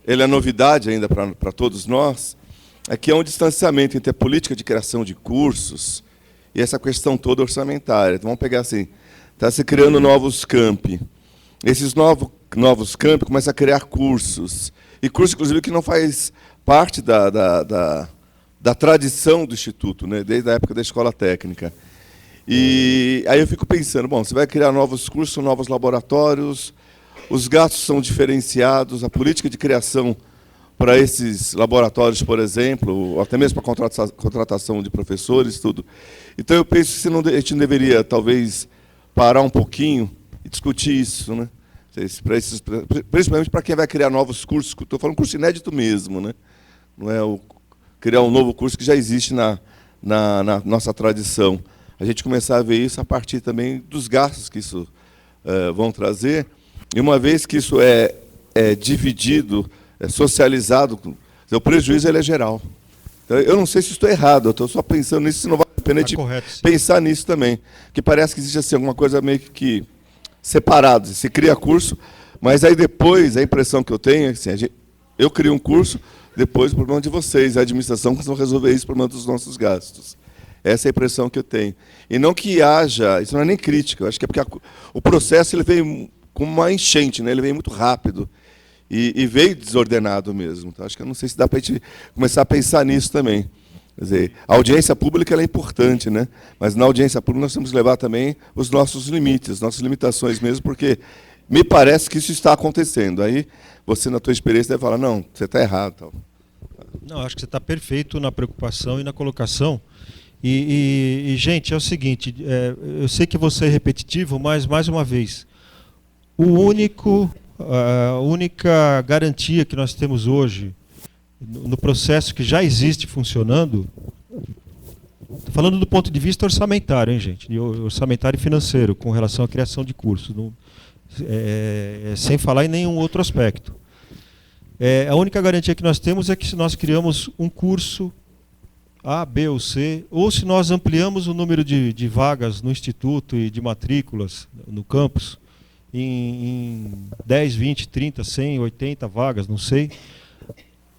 ele é novidade ainda para todos nós, é que há um distanciamento entre a política de criação de cursos e essa questão toda orçamentária. Então, vamos pegar assim, está se criando novos campi. Esses novos campi começam a criar cursos, e cursos, inclusive, que não faz parte da tradição do Instituto, né, desde a época da escola técnica. E aí eu fico pensando, bom, você vai criar novos cursos, novos laboratórios, os gastos são diferenciados, a política de criação para esses laboratórios, por exemplo, ou até mesmo para a contratação de professores, tudo. Então eu penso que a gente não deveria, talvez, parar um pouquinho e discutir isso, né? Principalmente para quem vai criar novos cursos, estou falando curso inédito mesmo, né? Não é criar um novo curso que já existe na nossa tradição. A gente começar a ver isso a partir também dos gastos que isso vão trazer, e uma vez que isso é dividido, é socializado, o prejuízo ele é geral. Então, eu não sei se estou errado, eu estou só pensando nisso, se não vale a pena pensar nisso também, que parece que existe assim, alguma coisa meio que separado, se cria curso, mas aí depois, a impressão que eu tenho é assim, eu crio um curso, depois o problema de vocês, a administração, que vão resolver isso, o problema dos nossos gastos. Essa é a impressão que eu tenho. E não que haja, isso não é nem crítica, eu acho que é porque o processo ele veio com uma enchente, né? Ele veio muito rápido e veio desordenado mesmo. Então, acho que eu não sei se dá para a gente começar a pensar nisso também. Quer dizer, a audiência pública ela é importante, né? Mas na audiência pública nós temos que levar também os nossos limites, nossas limitações mesmo, porque me parece que isso está acontecendo. Aí você, na tua experiência, deve falar, não, você está errado. Tal. Não, acho que você está perfeito na preocupação e na colocação. E gente, é o seguinte, eu sei que você é repetitivo, mas, mais uma vez, a única garantia que nós temos hoje, no processo que já existe funcionando, estou falando do ponto de vista orçamentário, hein, gente? Orçamentário e financeiro, com relação à criação de cursos, sem falar em nenhum outro aspecto. A única garantia que nós temos é que se nós criamos um curso A, B ou C, ou se nós ampliamos o número de vagas no Instituto e de matrículas no campus, em 10, 20, 30, 100, 80 vagas, não sei,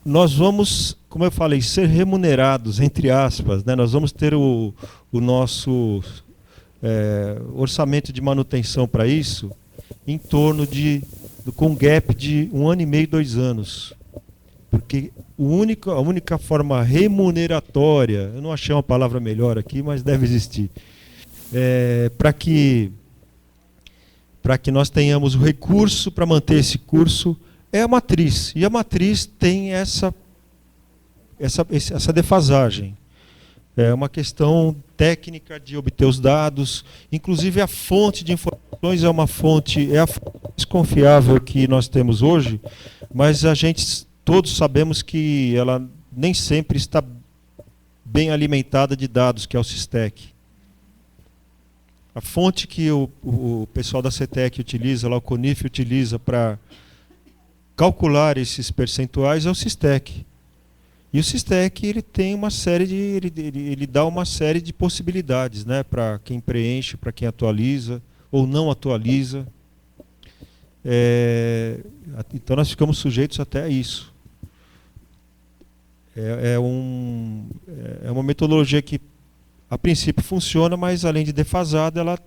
nós vamos, como eu falei, ser remunerados, entre aspas, né? Nós vamos ter o nosso orçamento de manutenção para isso em torno com gap de 1 ano e meio, 2 anos. Porque a única forma remuneratória, eu não achei uma palavra melhor aqui, mas deve existir, para que nós tenhamos o recurso para manter esse curso, é a matriz. E a matriz tem essa defasagem. É uma questão técnica de obter os dados, inclusive a fonte de informações é a fonte mais confiável que nós temos hoje, mas todos sabemos que ela nem sempre está bem alimentada de dados, que é o SISTEC. A fonte que o pessoal da CETEC utiliza, lá o CONIF utiliza para calcular esses percentuais é o SISTEC. E o SISTEC ele tem ele dá uma série de possibilidades, né, para quem preenche, para quem atualiza ou não atualiza. Então nós ficamos sujeitos até a isso. É uma metodologia que a princípio funciona, mas além de defasada, ela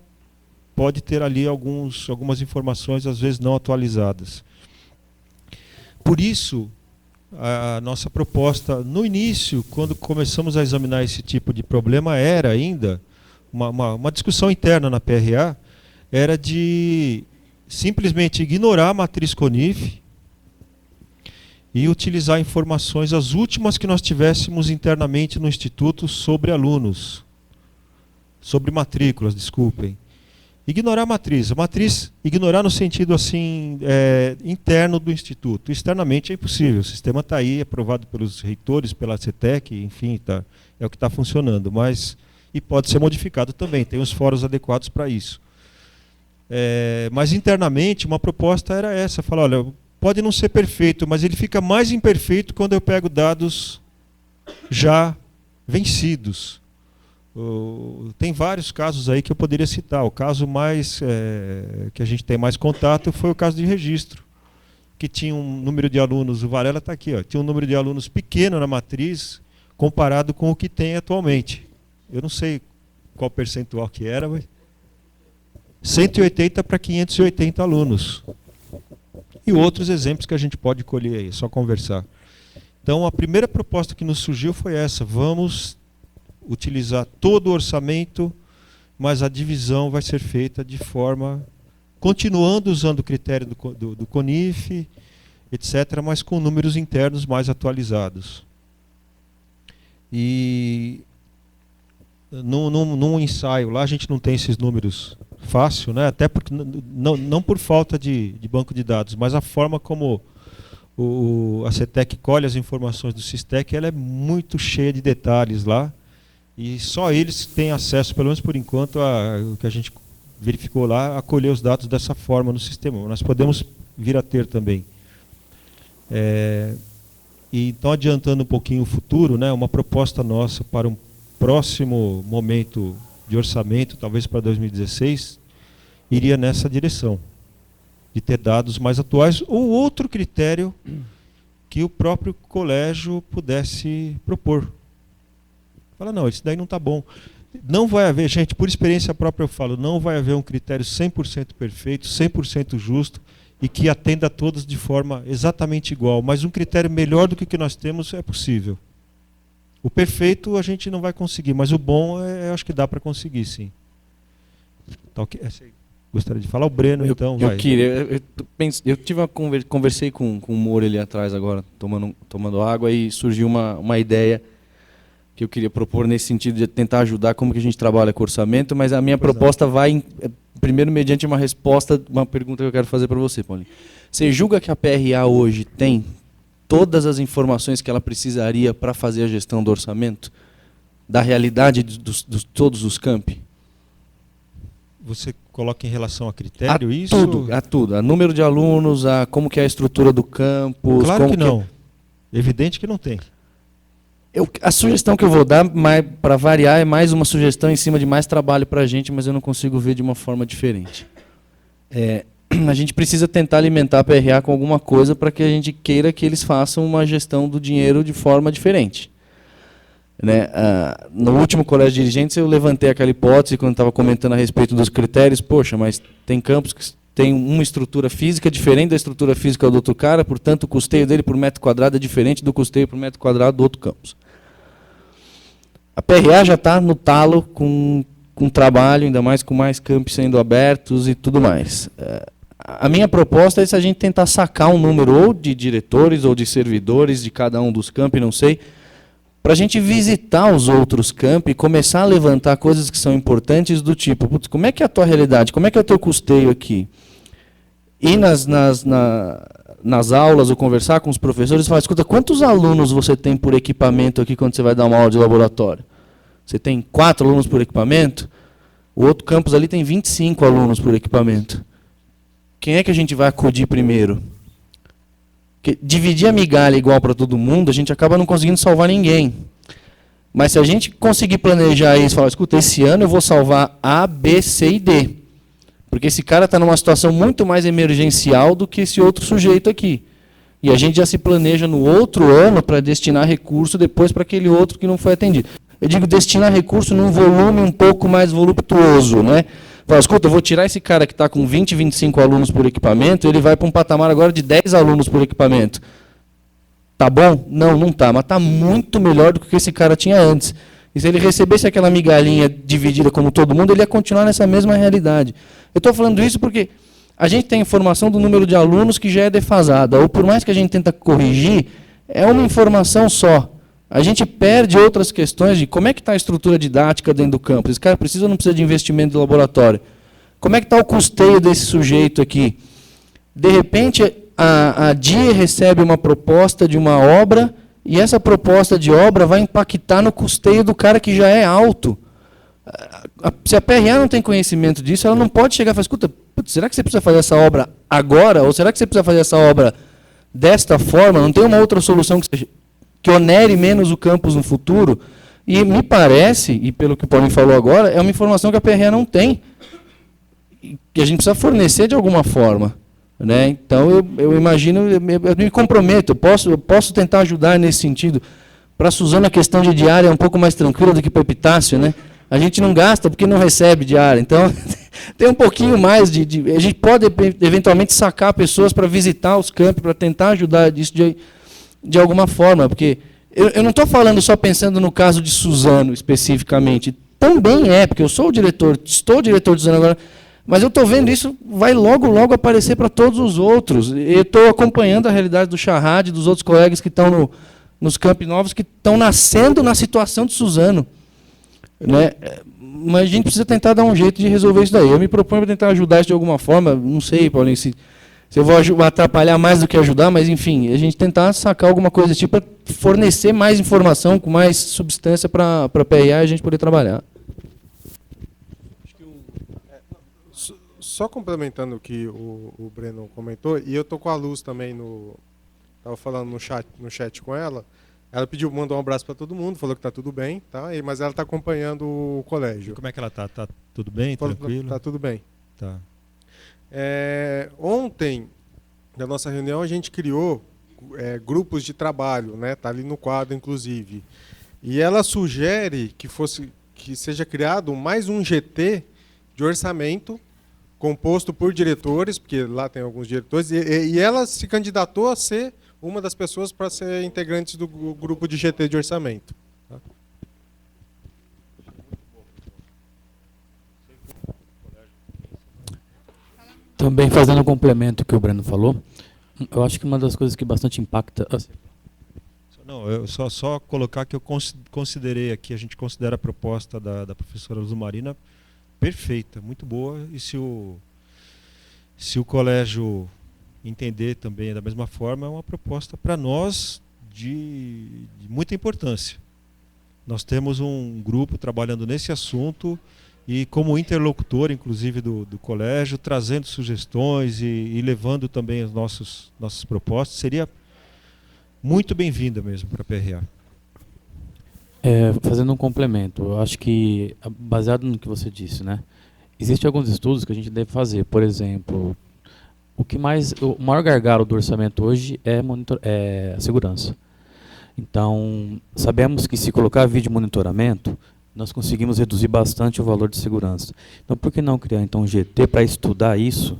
pode ter ali algumas informações, às vezes não atualizadas. Por isso, a nossa proposta, no início, quando começamos a examinar esse tipo de problema, era ainda uma discussão interna na PRA, era de simplesmente ignorar a matriz CONIF e utilizar informações, as últimas que nós tivéssemos internamente no Instituto sobre alunos, sobre matrículas, desculpem. Ignorar a matriz. A matriz, ignorar no sentido assim interno do Instituto. Externamente é impossível. O sistema está aí, aprovado pelos reitores, pela CETEC, enfim, é o que está funcionando. E pode ser modificado também, tem os fóruns adequados para isso. Mas internamente, uma proposta era essa, falar, olha, pode não ser perfeito, mas ele fica mais imperfeito quando eu pego dados já vencidos. Tem vários casos aí que eu poderia citar. O caso mais que a gente tem mais contato foi o caso de registro, que tinha um número de alunos, o Varela está aqui, ó, tinha um número de alunos pequeno na matriz comparado com o que tem atualmente. Eu não sei qual percentual que era, mas 180 para 580 alunos. E outros exemplos que a gente pode colher aí, é só conversar. Então, a primeira proposta que nos surgiu foi essa: vamos utilizar todo o orçamento, mas a divisão vai ser feita de forma, continuando usando o critério do CONIF, etc., mas com números internos mais atualizados. E num ensaio lá, a gente não tem esses números fácil, né? Até porque não por falta de banco de dados, mas a forma como a CETEC colhe as informações do SISTEC, ela é muito cheia de detalhes lá. E só eles têm acesso, pelo menos por enquanto, o que a gente verificou lá, a colher os dados dessa forma no sistema. Nós podemos vir a ter também. E então, adiantando um pouquinho o futuro, né, uma proposta nossa para um próximo momento de orçamento, talvez para 2016, iria nessa direção, de ter dados mais atuais, ou outro critério que o próprio colégio pudesse propor. Fala, não, isso daí não está bom. Não vai haver, gente, por experiência própria eu falo, não vai haver um critério 100% perfeito, 100% justo e que atenda a todos de forma exatamente igual, mas um critério melhor do que o que nós temos é possível. O perfeito a gente não vai conseguir, mas o bom eu acho que dá para conseguir, sim. Tá, okay. Gostaria de falar o Breno, então. Eu conversei com o Moro ali atrás agora, tomando água, e surgiu uma ideia que eu queria propor nesse sentido de tentar ajudar como que a gente trabalha com orçamento, mas a minha proposta vai, primeiro, mediante uma resposta, uma pergunta que eu quero fazer para você, Paulinho. Você julga que a PRA hoje tem todas as informações que ela precisaria para fazer a gestão do orçamento? Da realidade de todos os campi? Você coloca em relação a critério isso? Tudo. A número de alunos, a como que é a estrutura do campus. Claro que não. Evidente que não tem. A sugestão que eu vou dar, para variar, é mais uma sugestão em cima de mais trabalho para a gente, mas eu não consigo ver de uma forma diferente. A gente precisa tentar alimentar a PRA com alguma coisa para que a gente queira que eles façam uma gestão do dinheiro de forma diferente. Né? No último colégio de dirigentes eu levantei aquela hipótese quando estava comentando a respeito dos critérios. Poxa, mas tem campus que tem uma estrutura física diferente da estrutura física do outro cara, portanto o custeio dele por metro quadrado é diferente do custeio por metro quadrado do outro campus. A PRA já está no talo com trabalho, ainda mais com mais campos sendo abertos e tudo mais. A minha proposta é se a gente tentar sacar um número ou de diretores ou de servidores de cada um dos campi, não sei, para a gente visitar os outros campi e começar a levantar coisas que são importantes do tipo, putz, como é que é a tua realidade, como é que é o teu custeio aqui? E nas aulas, ou conversar com os professores, falar, escuta, quantos alunos você tem por equipamento aqui quando você vai dar uma aula de laboratório? Você tem 4 alunos por equipamento? O outro campus ali tem 25 alunos por equipamento. Quem é que a gente vai acudir primeiro? Porque dividir a migalha igual para todo mundo, a gente acaba não conseguindo salvar ninguém. Mas se a gente conseguir planejar isso, falar, escuta, esse ano eu vou salvar A, B, C e D. Porque esse cara está numa situação muito mais emergencial do que esse outro sujeito aqui. E a gente já se planeja no outro ano para destinar recurso depois para aquele outro que não foi atendido. Eu digo destinar recurso num volume um pouco mais voluptuoso, né? Fala, escuta, eu vou tirar esse cara que está com 20, 25 alunos por equipamento, ele vai para um patamar agora de 10 alunos por equipamento. Tá bom? Não, não tá, mas está muito melhor do que esse cara tinha antes. E se ele recebesse aquela migalhinha dividida como todo mundo, ele ia continuar nessa mesma realidade. Eu estou falando isso porque a gente tem informação do número de alunos que já é defasada, ou por mais que a gente tenta corrigir, é uma informação só. A gente perde outras questões de como é que está a estrutura didática dentro do campus. Esse cara precisa ou não precisa de investimento de laboratório? Como é que está o custeio desse sujeito aqui? De repente, a DIE recebe uma proposta de uma obra e essa proposta de obra vai impactar no custeio do cara que já é alto. Se a PRA não tem conhecimento disso, ela não pode chegar e falar, escuta, putz, será que você precisa fazer essa obra agora? Ou será que você precisa fazer essa obra desta forma? Não tem uma outra solução que onere menos o campus no futuro? E me parece, e pelo que o Paulinho falou agora, é uma informação que a PRA não tem, que a gente precisa fornecer de alguma forma. Né? Então, eu imagino, eu me comprometo, eu posso tentar ajudar nesse sentido. Para a Suzana, a questão de diária é um pouco mais tranquila do que para o Epitácio, né? A gente não gasta porque não recebe diária. Então, tem um pouquinho mais a gente pode, eventualmente, sacar pessoas para visitar os campos, para tentar ajudar disso de alguma forma. Porque eu não estou falando só pensando no caso de Suzano, especificamente. Também porque eu sou o diretor, estou diretor de Suzano agora, mas eu estou vendo isso, vai logo, logo aparecer para todos os outros. Eu estou acompanhando a realidade do Charrad, dos outros colegas que estão nos Campi Novos, que estão nascendo na situação de Suzano. Né? Mas a gente precisa tentar dar um jeito de resolver isso daí. Eu me proponho para tentar ajudar isso de alguma forma. Não sei, Paulinho, se eu vou atrapalhar mais do que ajudar, mas, enfim, a gente tentar sacar alguma coisa desse tipo para fornecer mais informação, com mais substância para a PRA e a gente poder trabalhar. Só complementando o que o Breno comentou, e eu estou com a Luz também estava falando no chat com ela. Ela mandou um abraço para todo mundo, falou que está tudo bem, tá? Mas ela está acompanhando o colégio. Como é que ela está? Está tudo bem? Tranquilo? Está tudo bem. Tá. Ontem, na nossa reunião, a gente criou grupos de trabalho, né? Está ali no quadro, inclusive. E ela sugere que seja criado mais um GT de orçamento composto por diretores, porque lá tem alguns diretores, e ela se candidatou a ser uma das pessoas para ser integrante do grupo de GT de orçamento. Tá? Também fazendo um complemento que o Breno falou, eu acho que uma das coisas que bastante impacta... Não, eu só colocar que eu considerei aqui, a gente considera a proposta da professora Luz Marina perfeita, muito boa, e se o colégio entender também da mesma forma, é uma proposta para nós de muita importância. Nós temos um grupo trabalhando nesse assunto e como interlocutor, inclusive, do colégio, trazendo sugestões e levando também as nossas propostas, seria muito bem-vinda mesmo para a PRA. Fazendo um complemento, eu acho que, baseado no que você disse, né, existem alguns estudos que a gente deve fazer. Por exemplo, o maior gargalo do orçamento hoje é a segurança. Então, sabemos que se colocar vídeo monitoramento, nós conseguimos reduzir bastante o valor de segurança. Então, por que não criar então um GT para estudar isso?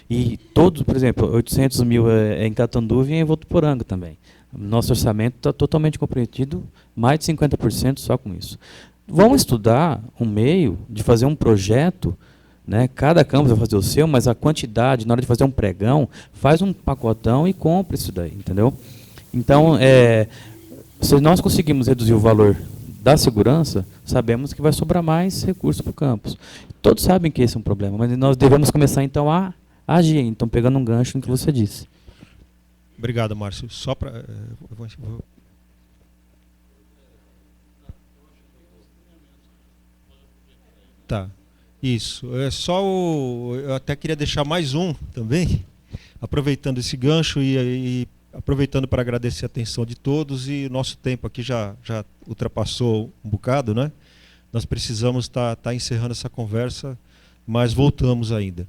E todos, por exemplo, 800 mil em Catanduva e em Votuporanga também. Nosso orçamento está totalmente comprometido, mais de 50% só com isso. Vamos estudar um meio de fazer um projeto, né? Cada campus vai fazer o seu, mas a quantidade, na hora de fazer um pregão, faz um pacotão e compra isso daí, entendeu? Então, se nós conseguimos reduzir o valor da segurança, sabemos que vai sobrar mais recursos para o campus. Todos sabem que esse é um problema, mas nós devemos começar, então, a agir. Então, pegando um gancho no que você disse. Obrigado, Márcio. Só para... Tá. Isso. Eu até queria deixar mais um também, aproveitando esse gancho e aproveitando para agradecer a atenção de todos, e o nosso tempo aqui já ultrapassou um bocado, né? Nós precisamos estar encerrando essa conversa, mas voltamos ainda.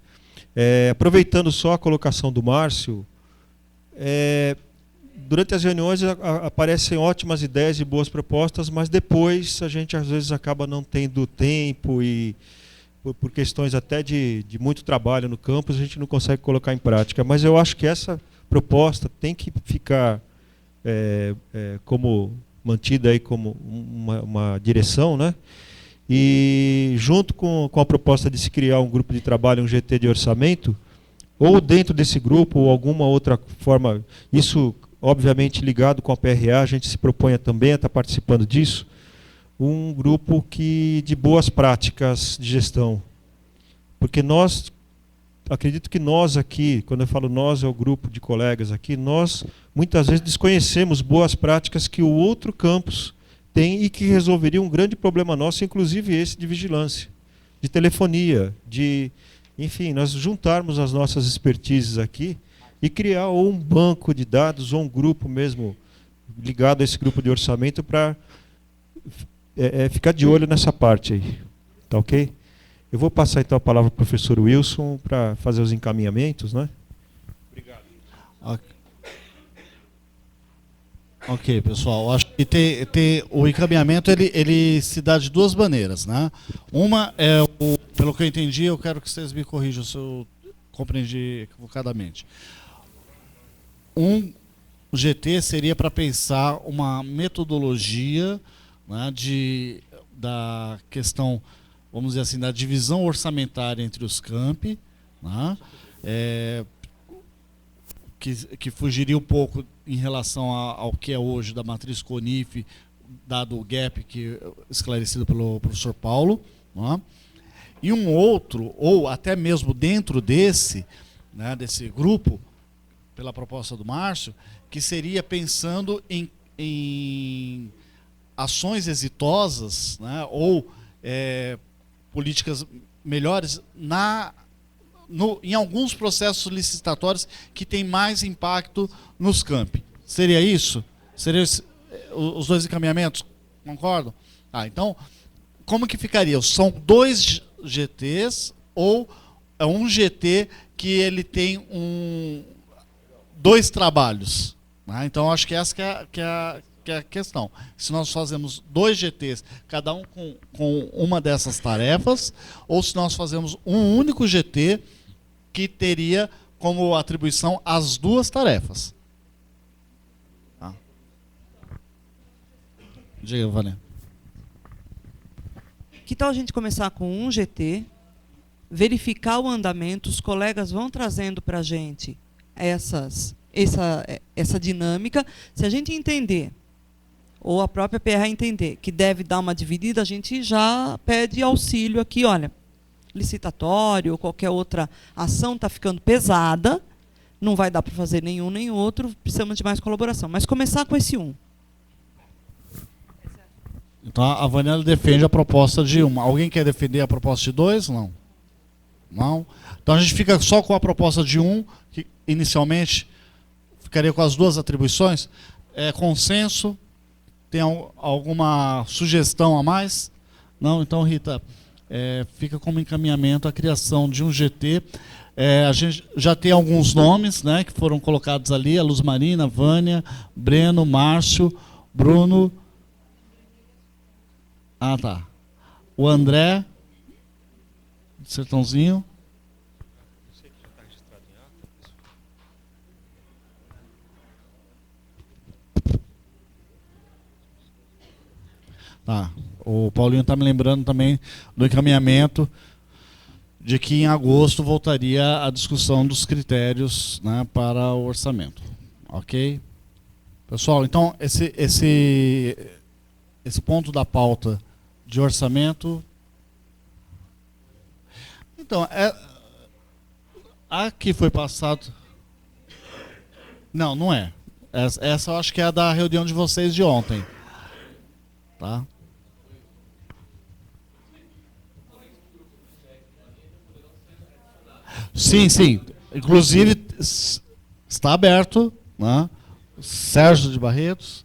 Aproveitando só a colocação do Márcio, durante as reuniões aparecem ótimas ideias e boas propostas, mas depois a gente às vezes acaba não tendo tempo e por questões até de muito trabalho no campus, a gente não consegue colocar em prática. Mas eu acho que essa proposta tem que ficar como mantida aí como uma direção, né? E junto com a proposta de se criar um grupo de trabalho, um GT de orçamento, ou dentro desse grupo, ou alguma outra forma, isso obviamente ligado com a PRA, a gente se propõe também a estar participando disso, um grupo de boas práticas de gestão, Porque acredito que nós aqui, quando eu falo nós, é o grupo de colegas aqui, nós muitas vezes desconhecemos boas práticas que o outro campus tem e que resolveria um grande problema nosso, inclusive esse de vigilância, de telefonia, enfim, nós juntarmos as nossas expertises aqui e criar ou um banco de dados ou um grupo mesmo ligado a esse grupo de orçamento para ficar de olho nessa parte aí. Tá ok? Eu vou passar então a palavra para o professor Wilson para fazer os encaminhamentos, né? Obrigado. Ok, pessoal. Acho que o encaminhamento ele se dá de duas maneiras, né? Uma é pelo que eu entendi, eu quero que vocês me corrijam se eu compreendi equivocadamente. Um GT seria para pensar uma metodologia, né, da questão, vamos dizer assim, da divisão orçamentária entre os campi, né, que fugiria um pouco em relação ao que é hoje da matriz CONIF, dado o gap esclarecido pelo professor Paulo, né, e um outro, ou até mesmo dentro desse grupo, pela proposta do Márcio, que seria pensando em ações exitosas, né, ou políticas melhores em alguns processos licitatórios que têm mais impacto nos campi. Seria isso? Seriam os dois encaminhamentos? Concordam? Então, como que ficaria? São 2 GTs ou é um GT que ele tem 2 trabalhos? Então, acho que essa que é a questão. Se nós fazemos 2 GTs, cada um com uma dessas tarefas, ou se nós fazemos um único GT que teria como atribuição as 2 tarefas. Diga, Vânia. Que tal a gente começar com um GT, verificar o andamento, os colegas vão trazendo para a gente essa dinâmica. Se a gente entender, ou a própria PRA entender, que deve dar uma dividida, a gente já pede auxílio aqui, olha, licitatório ou qualquer outra ação está ficando pesada, não vai dar para fazer nenhum nem outro, precisamos de mais colaboração. Mas começar com esse 1. Então a Vânia defende a proposta de 1. Alguém quer defender a proposta de 2? Não. Não. Então a gente fica só com a proposta de 1, que inicialmente ficaria com as 2 atribuições. Consenso? Tem alguma sugestão a mais? Não? Então, Rita, fica como encaminhamento a criação de um GT. A gente já tem alguns nomes, né, que foram colocados ali: a Luz Marina, Vânia, Breno, Márcio, Bruno. Tá. O André, Sertãozinho. Tá. O Paulinho está me lembrando também do encaminhamento de que em agosto voltaria a discussão dos critérios, né, para o orçamento. Ok? Pessoal, então esse ponto da pauta de orçamento. Então, aqui foi passado. Não é. Essa eu acho que é a da reunião de vocês de ontem. Tá? Sim, sim. Inclusive, está aberto, né? Sérgio de Barretos.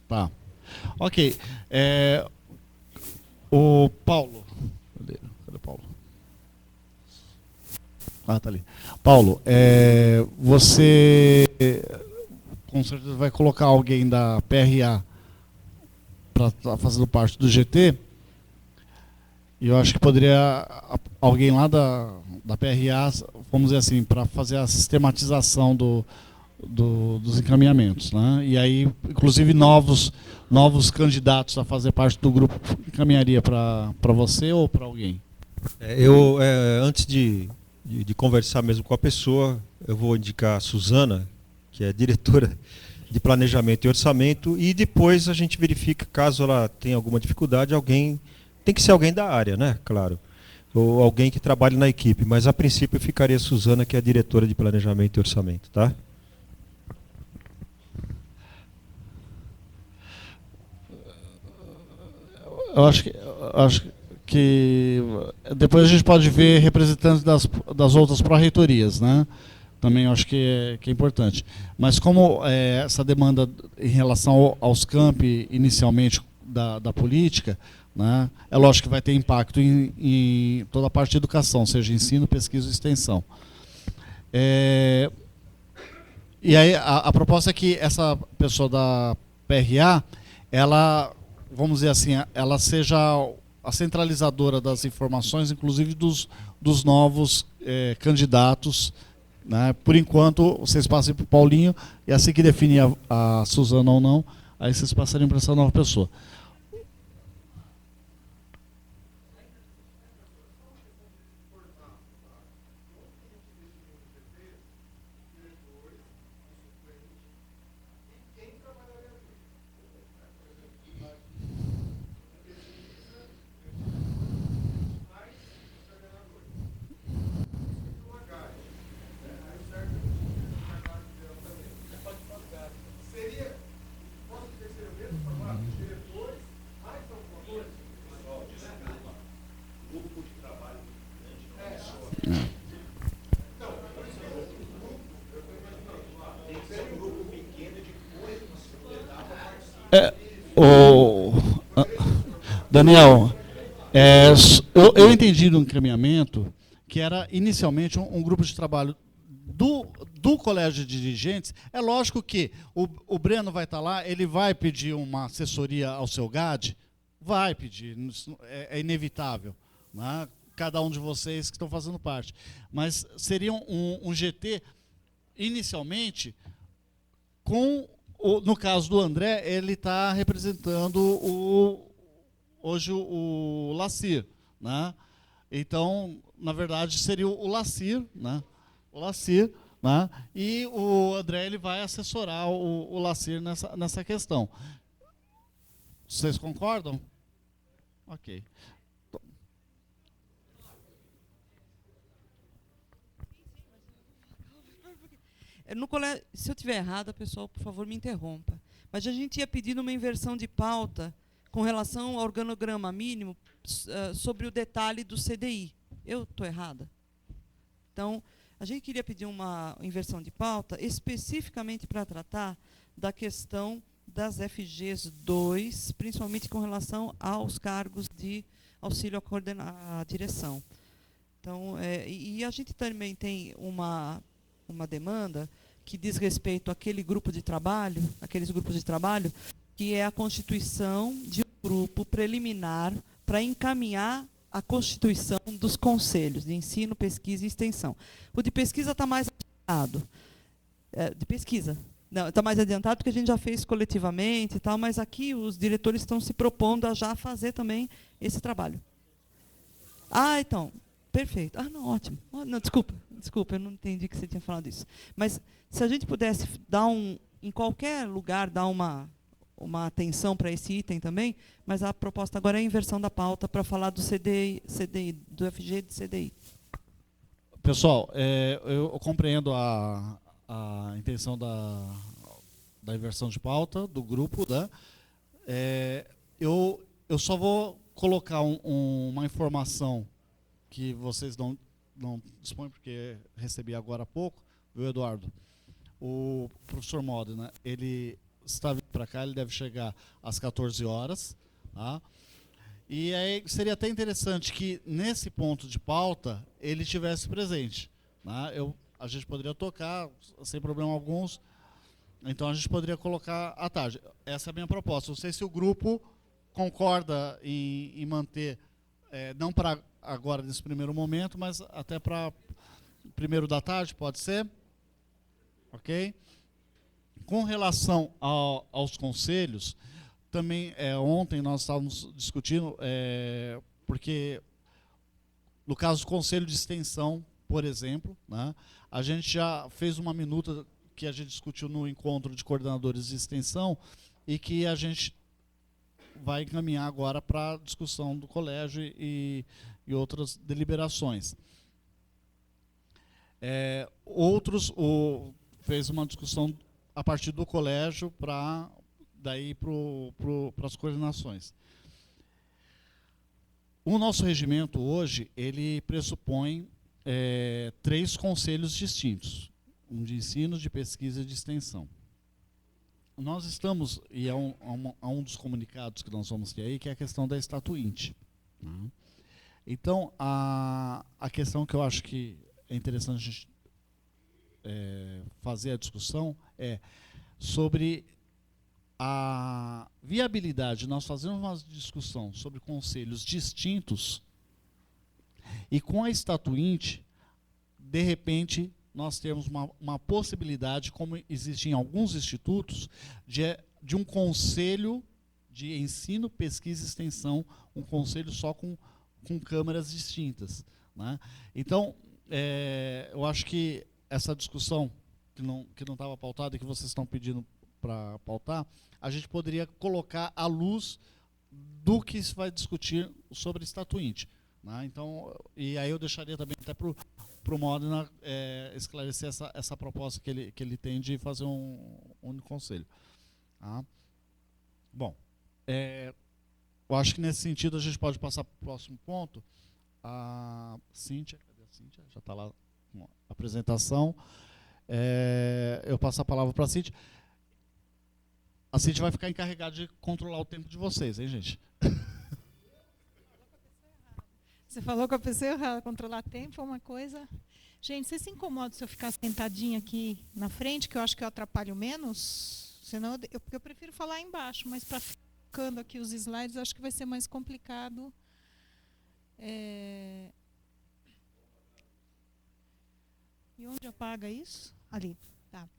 Tá. Ok. O Paulo. Cadê o Paulo? Tá ali. Paulo, você com certeza vai colocar alguém da PRA para estar fazendo parte do GT. E eu acho que poderia alguém lá da PRA, vamos dizer assim, para fazer a sistematização dos encaminhamentos, né? E aí, inclusive, novos candidatos a fazer parte do grupo, encaminharia para você ou para alguém? Antes de conversar mesmo com a pessoa, eu vou indicar a Suzana, que é diretora de planejamento e orçamento, e depois a gente verifica, caso ela tenha alguma dificuldade, alguém tem que ser alguém da área, né? Claro. Ou alguém que trabalhe na equipe, mas a princípio ficaria a Suzana, que é a diretora de planejamento e orçamento, tá? Eu acho que depois a gente pode ver representantes das outras pró-reitorias, né? Também acho que é importante. Mas como essa demanda em relação aos campi inicialmente da política, né, é lógico que vai ter impacto em toda a parte de educação, seja ensino, pesquisa e extensão. E aí a proposta é que essa pessoa da PRA, ela, vamos dizer assim, ela seja a centralizadora das informações, inclusive dos novos candidatos, né? Por enquanto, vocês passem para o Paulinho, e assim que definir a Suzana ou não, aí vocês passariam para essa nova pessoa. Daniel, eu entendi no encaminhamento que era inicialmente um grupo de trabalho do colégio de dirigentes. É lógico que o Breno vai estar lá, ele vai pedir uma assessoria ao seu GAD, vai pedir, é inevitável, né? Cada um de vocês que estão fazendo parte. Mas seria um GT, inicialmente, no caso do André, ele está representando hoje o Lacir, né? Então, na verdade, seria o Lacir, né? O Lacir, né? E o André ele vai assessorar o Lacir nessa questão. Vocês concordam? Ok. No colégio, se eu estiver errada, pessoal, por favor, me interrompa. Mas a gente tinha pedido uma inversão de pauta com relação ao organograma mínimo sobre o detalhe do CDI. Eu estou errada? Então, a gente queria pedir uma inversão de pauta especificamente para tratar da questão das FGs 2, principalmente com relação aos cargos de auxílio à direção. Então, e a gente também tem uma demanda que diz respeito àquele grupo de trabalho, aqueles grupos de trabalho, que é a constituição de um grupo preliminar para encaminhar a constituição dos conselhos de ensino, pesquisa e extensão. O de pesquisa está mais adiantado. De pesquisa. Não, está mais adiantado porque a gente já fez coletivamente e tal, mas aqui os diretores estão se propondo a já fazer também esse trabalho. Então, perfeito. Não, ótimo. Não, desculpa, eu não entendi que você tinha falado isso. Mas se a gente pudesse dar em qualquer lugar, dar uma atenção para esse item também, mas a proposta agora é a inversão da pauta para falar do CDI, do FG e do CDI. Pessoal, eu compreendo a intenção da inversão de pauta do grupo, né? Eu só vou colocar uma informação que vocês não dispõem, porque recebi agora há pouco, viu, Eduardo? O professor Modena, ele está vindo para cá, ele deve chegar às 14 horas. Tá? E aí seria até interessante que, nesse ponto de pauta, ele estivesse presente. Tá? A gente poderia tocar, sem problema algum, então a gente poderia colocar à tarde. Essa é a minha proposta. Não sei se o grupo concorda em manter, não para agora, nesse primeiro momento, mas até para primeiro da tarde, pode ser? Ok? Com relação aos conselhos, também ontem nós estávamos discutindo, porque no caso do conselho de extensão, por exemplo, né, a gente já fez uma minuta que a gente discutiu no encontro de coordenadores de extensão e que a gente vai encaminhar agora para a discussão do colégio e outras deliberações. Outros fez uma discussão a partir do colégio para as coordenações. O nosso regimento hoje ele pressupõe 3 conselhos distintos, um de ensino, de pesquisa e de extensão. Nós estamos, e é um dos comunicados que nós vamos ter aí, que é a questão da estatuinte. Né? Então, a questão que eu acho que é interessante a gente fazer a discussão é sobre a viabilidade. Nós fazemos uma discussão sobre conselhos distintos e com a estatuinte, de repente, nós temos uma possibilidade, como existe em alguns institutos, de um conselho de ensino, pesquisa e extensão, um conselho só com câmaras distintas. Né? Então, eu acho que essa discussão que não estava pautada e que vocês estão pedindo para pautar, a gente poderia colocar à luz do que se vai discutir sobre estatuinte. Né? Então, e aí eu deixaria também até para o Modena esclarecer essa proposta que ele tem de fazer um único conselho. Tá? Bom, eu acho que nesse sentido a gente pode passar para o próximo ponto. A Cíntia, cadê a Cíntia? Já está lá com a apresentação. Eu passo a palavra para a Cíntia. A Cíntia vai ficar encarregada de controlar o tempo de vocês, hein, gente? Você falou com a pessoa errada, controlar tempo é uma coisa... Gente, você se incomoda se eu ficar sentadinha aqui na frente, que eu acho que eu atrapalho menos? Senão, eu prefiro falar embaixo, mas para ficar colocando aqui os slides, eu acho que vai ser mais complicado. E onde apaga isso? Ali, tá.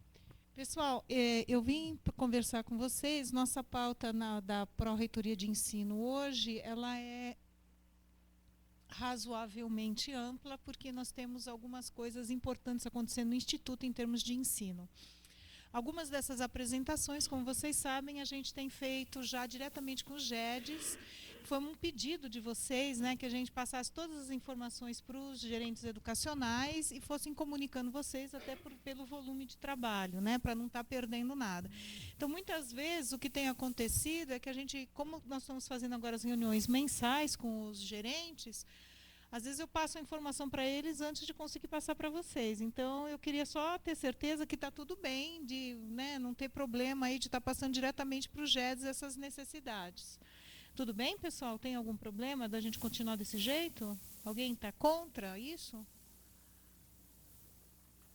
Pessoal, eu vim conversar com vocês. Nossa pauta da Pró-Reitoria de Ensino hoje, ela é razoavelmente ampla, porque nós temos algumas coisas importantes acontecendo no Instituto em termos de ensino. Algumas dessas apresentações, como vocês sabem, a gente tem feito já diretamente com os GEDs. Foi um pedido de vocês, né, que a gente passasse todas as informações para os gerentes educacionais e fossem comunicando vocês até pelo volume de trabalho, né, para não estar perdendo nada. Então, muitas vezes, o que tem acontecido é que a gente, como nós estamos fazendo agora as reuniões mensais com os gerentes, às vezes eu passo a informação para eles antes de conseguir passar para vocês. Então, eu queria só ter certeza que está tudo bem, de, né, não ter problema aí de estar passando diretamente para os GEDs essas necessidades. Tudo bem, pessoal? Tem algum problema da gente continuar desse jeito? Alguém está contra isso?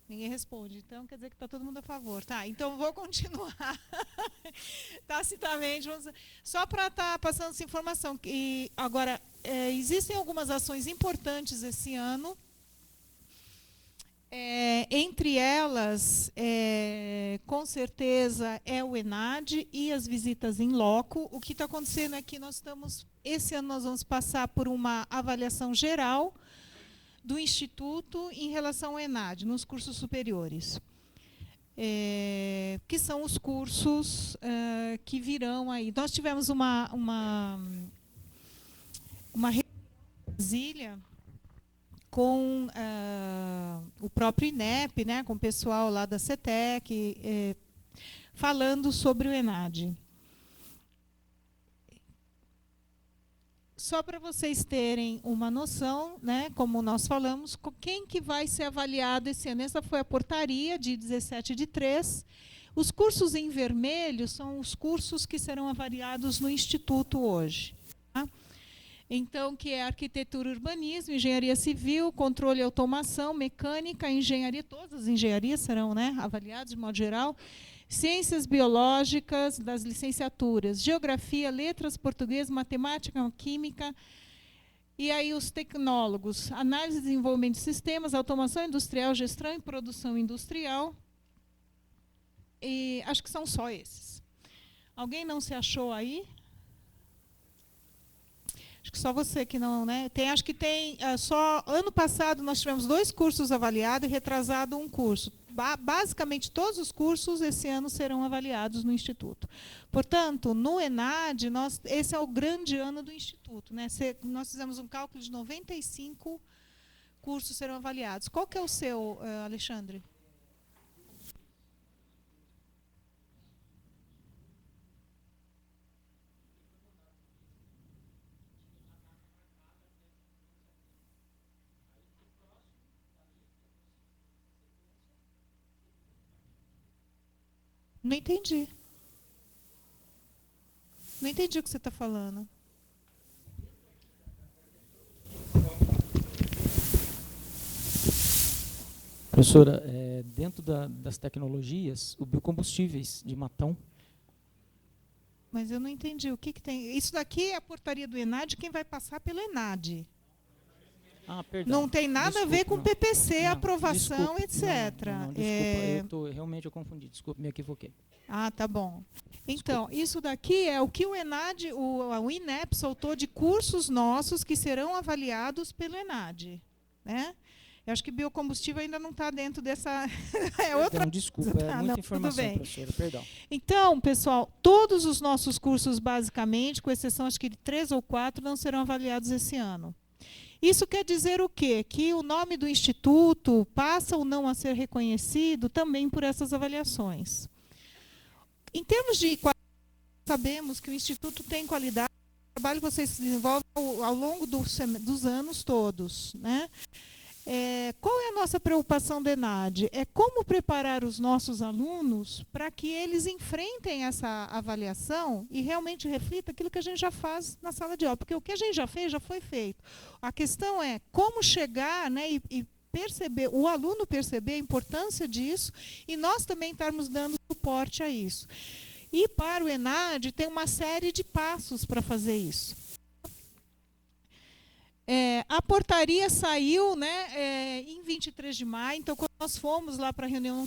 Ninguém responde, então quer dizer que está todo mundo a favor. Tá, então vou continuar tacitamente. Só para estar passando essa informação. E agora, existem algumas ações importantes esse ano. Entre elas, com certeza, é o ENAD e as visitas em loco. O que está acontecendo é que esse ano nós vamos passar por uma avaliação geral do Instituto em relação ao ENAD, nos cursos superiores. Que são os cursos que virão aí. Nós tivemos uma reunião em Brasília com o próprio INEP, né, com o pessoal lá da CETEC, falando sobre o ENAD. Só para vocês terem uma noção, né, como nós falamos, quem que vai ser avaliado esse ano? Essa foi a portaria de 17/3. Os cursos em vermelho são os cursos que serão avaliados no Instituto hoje. Tá? Então, que é arquitetura e urbanismo, engenharia civil, controle e automação, mecânica, engenharia, todas as engenharias serão, né, avaliadas de modo geral. Ciências biológicas das licenciaturas, geografia, letras, português, matemática, química. E aí os tecnólogos, análise e desenvolvimento de sistemas, automação industrial, gestão e produção industrial. E acho que são só esses. Alguém não se achou aí? Acho que só você que não, né? Acho que tem só ano passado nós tivemos 2 cursos avaliados e retrasado um curso. basicamente todos os cursos esse ano serão avaliados no Instituto. Portanto, no ENAD, esse é o grande ano do Instituto, né? Nós fizemos um cálculo de 95 cursos serão avaliados. Qual que é o seu, Alexandre? Não entendi. Não entendi o que você está falando. Professora, dentro das tecnologias, o biocombustíveis de Matão. Mas eu não entendi. O que tem? Isso daqui é a portaria do ENAD, quem vai passar pelo ENAD. Ah, perdão. Não tem nada a ver com PPC, aprovação, etc. Não, desculpa, realmente eu confundi. Desculpa, me equivoquei. Ah, tá bom. Então, isso daqui é o que o ENAD, o INEP soltou de cursos nossos que serão avaliados pelo ENAD. Né? Eu acho que biocombustível ainda não está dentro dessa... é outra... Desculpa, é muita informação, professora, perdão. Então, pessoal, todos os nossos cursos, basicamente, com exceção acho que de 3 ou 4, não serão avaliados esse ano. Isso quer dizer o quê? Que o nome do Instituto passa ou não a ser reconhecido também por essas avaliações. Em termos de qualidade, sabemos que o Instituto tem qualidade, o trabalho que vocês desenvolvem ao longo dos anos todos. Né? Qual é a nossa preocupação do ENAD? É como preparar os nossos alunos para que eles enfrentem essa avaliação e realmente reflitam aquilo que a gente já faz na sala de aula. Porque o que a gente já fez, já foi feito. A questão é como chegar, né, e perceber, o aluno perceber a importância disso e nós também estarmos dando suporte a isso. E para o ENAD tem uma série de passos para fazer isso. A portaria saiu, né, em 23 de maio, então quando nós fomos lá para a reunião,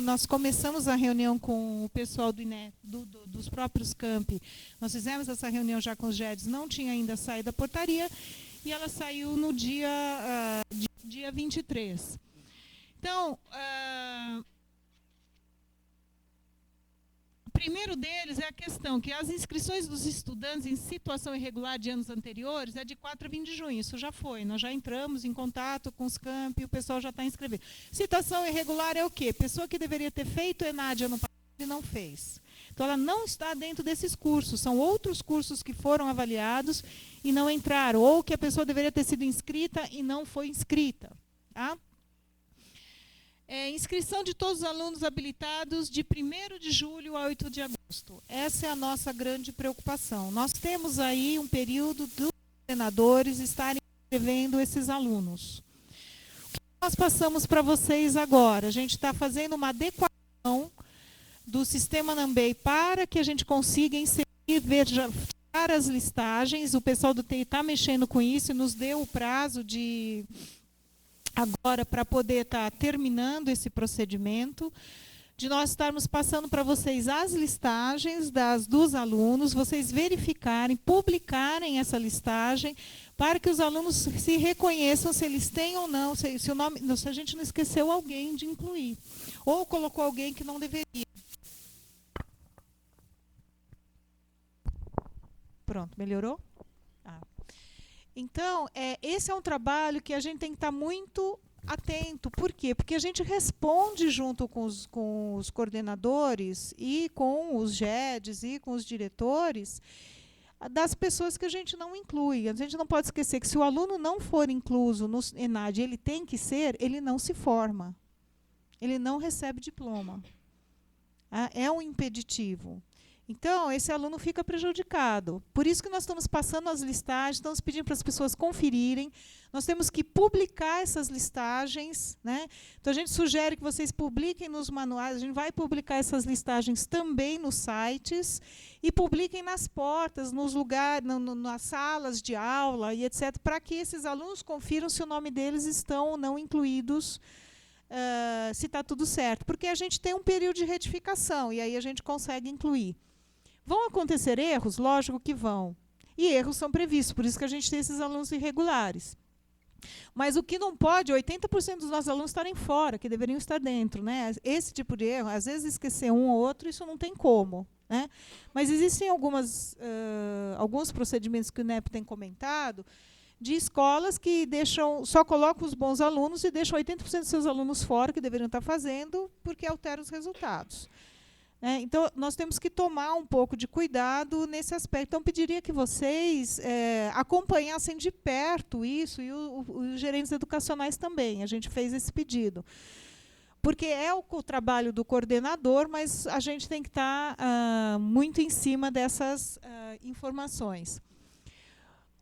nós começamos a reunião com o pessoal dos próprios campi, nós fizemos essa reunião já com os GEDs, não tinha ainda saído a portaria, e ela saiu no dia 23. Então, o primeiro deles é a questão que as inscrições dos estudantes em situação irregular de anos anteriores é de 4 a 20 de junho. Isso já foi. Nós já entramos em contato com os campi, o pessoal já está inscrevendo. Situação irregular é o quê? Pessoa que deveria ter feito o ENAD ano passado e não fez. Então, ela não está dentro desses cursos. São outros cursos que foram avaliados e não entraram. Ou que a pessoa deveria ter sido inscrita e não foi inscrita. Tá? Inscrição de todos os alunos habilitados de 1º de julho a 8 de agosto. Essa é a nossa grande preocupação. Nós temos aí um período dos coordenadores estarem inscrevendo esses alunos. O que nós passamos para vocês agora? A gente está fazendo uma adequação do sistema Nambei para que a gente consiga inserir, tirar as listagens. O pessoal do TI está mexendo com isso e nos deu o prazo de... agora para poder estar terminando esse procedimento, de nós estarmos passando para vocês as listagens dos alunos, vocês verificarem, publicarem essa listagem, para que os alunos se reconheçam se eles têm ou não, se a gente não esqueceu alguém de incluir, ou colocou alguém que não deveria. Pronto, melhorou? Então, esse é um trabalho que a gente tem que estar muito atento. Por quê? Porque a gente responde junto com os coordenadores e com os GEDs e com os diretores das pessoas que a gente não inclui. A gente não pode esquecer que se o aluno não for incluso no ENAD, ele tem que ser, ele não se forma. Ele não recebe diploma. É um impeditivo. Então, esse aluno fica prejudicado. Por isso que nós estamos passando as listagens, estamos pedindo para as pessoas conferirem. Nós temos que publicar essas listagens. Né? Então, a gente sugere que vocês publiquem nos manuais. A gente vai publicar essas listagens também nos sites e publiquem nas portas, nos lugares, nas salas de aula e etc., para que esses alunos confiram se o nome deles estão ou não incluídos, se está tudo certo. Porque a gente tem um período de retificação e aí a gente consegue incluir. Vão acontecer erros? Lógico que vão. E erros são previstos, por isso que a gente tem esses alunos irregulares. Mas o que não pode, 80% dos nossos alunos estarem fora, que deveriam estar dentro, né? Esse tipo de erro, às vezes esquecer um ou outro, isso não tem como, né? Mas existem alguns procedimentos que o INEP tem comentado, de escolas que só colocam os bons alunos e deixam 80% dos seus alunos fora, que deveriam estar fazendo, porque altera os resultados. Então, nós temos que tomar um pouco de cuidado nesse aspecto. Então, pediria que vocês acompanhassem de perto isso, e os gerentes educacionais também. A gente fez esse pedido. Porque é o trabalho do coordenador, mas a gente tem que estar muito em cima dessas informações.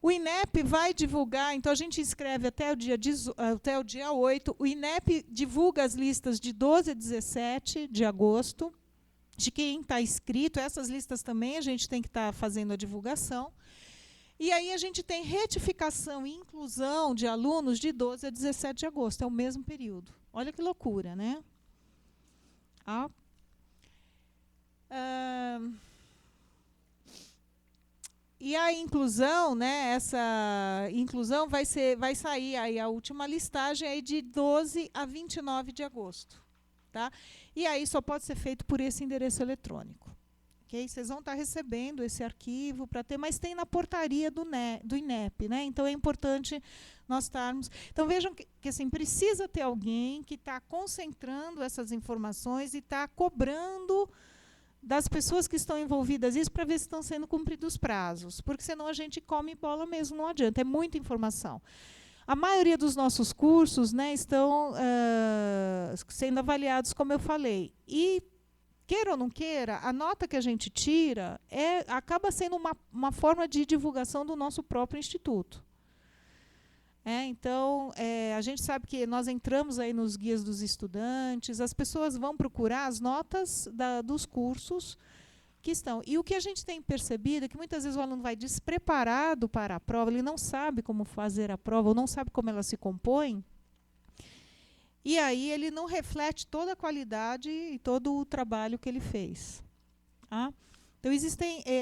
O INEP vai divulgar, então a gente inscreve até o dia 8. O INEP divulga as listas de 12 a 17 de agosto, de quem está inscrito. Essas listas também a gente tem que estar fazendo a divulgação. E aí a gente tem retificação e inclusão de alunos de 12 a 17 de agosto, é o mesmo período. Olha que loucura, né? E a inclusão, né, essa inclusão vai sair aí a última listagem aí de 12 a 29 de agosto. Tá? E aí só pode ser feito por esse endereço eletrônico. Okay? Vocês vão estar recebendo esse arquivo para ter, mas tem na portaria do INEP. Né? Então é importante nós estarmos. Então vejam que assim, precisa ter alguém que está concentrando essas informações e está cobrando das pessoas que estão envolvidas isso para ver se estão sendo cumpridos os prazos, porque senão a gente come bola mesmo, não adianta, é muita informação. A maioria dos nossos cursos, né, estão sendo avaliados, como eu falei, e queira ou não queira, a nota que a gente tira acaba sendo uma forma de divulgação do nosso próprio instituto. Então, a gente sabe que nós entramos aí nos guias dos estudantes, as pessoas vão procurar as notas dos cursos que estão. E o que a gente tem percebido é que muitas vezes o aluno vai despreparado para a prova, ele não sabe como fazer a prova, ou não sabe como ela se compõe, e aí ele não reflete toda a qualidade e todo o trabalho que ele fez. Tá? Então,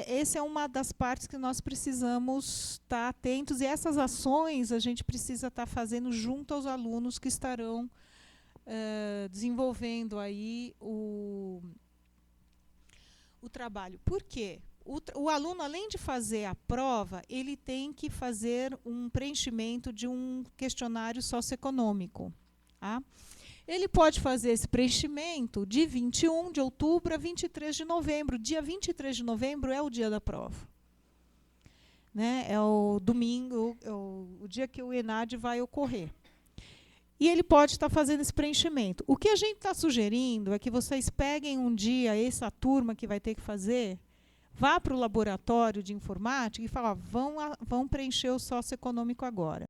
essa é uma das partes que nós precisamos estar atentos, e essas ações a gente precisa estar fazendo junto aos alunos que estarão desenvolvendo aí o trabalho. Por quê? O aluno, além de fazer a prova, ele tem que fazer um preenchimento de um questionário socioeconômico. Tá? Ele pode fazer esse preenchimento de 21 de outubro a 23 de novembro. Dia 23 de novembro é o dia da prova. Né? É o domingo, o dia que o ENAD vai ocorrer. E ele pode estar fazendo esse preenchimento. O que a gente está sugerindo é que vocês peguem um dia essa turma que vai ter que fazer, vá para o laboratório de informática e fala, vão preencher o socioeconômico agora.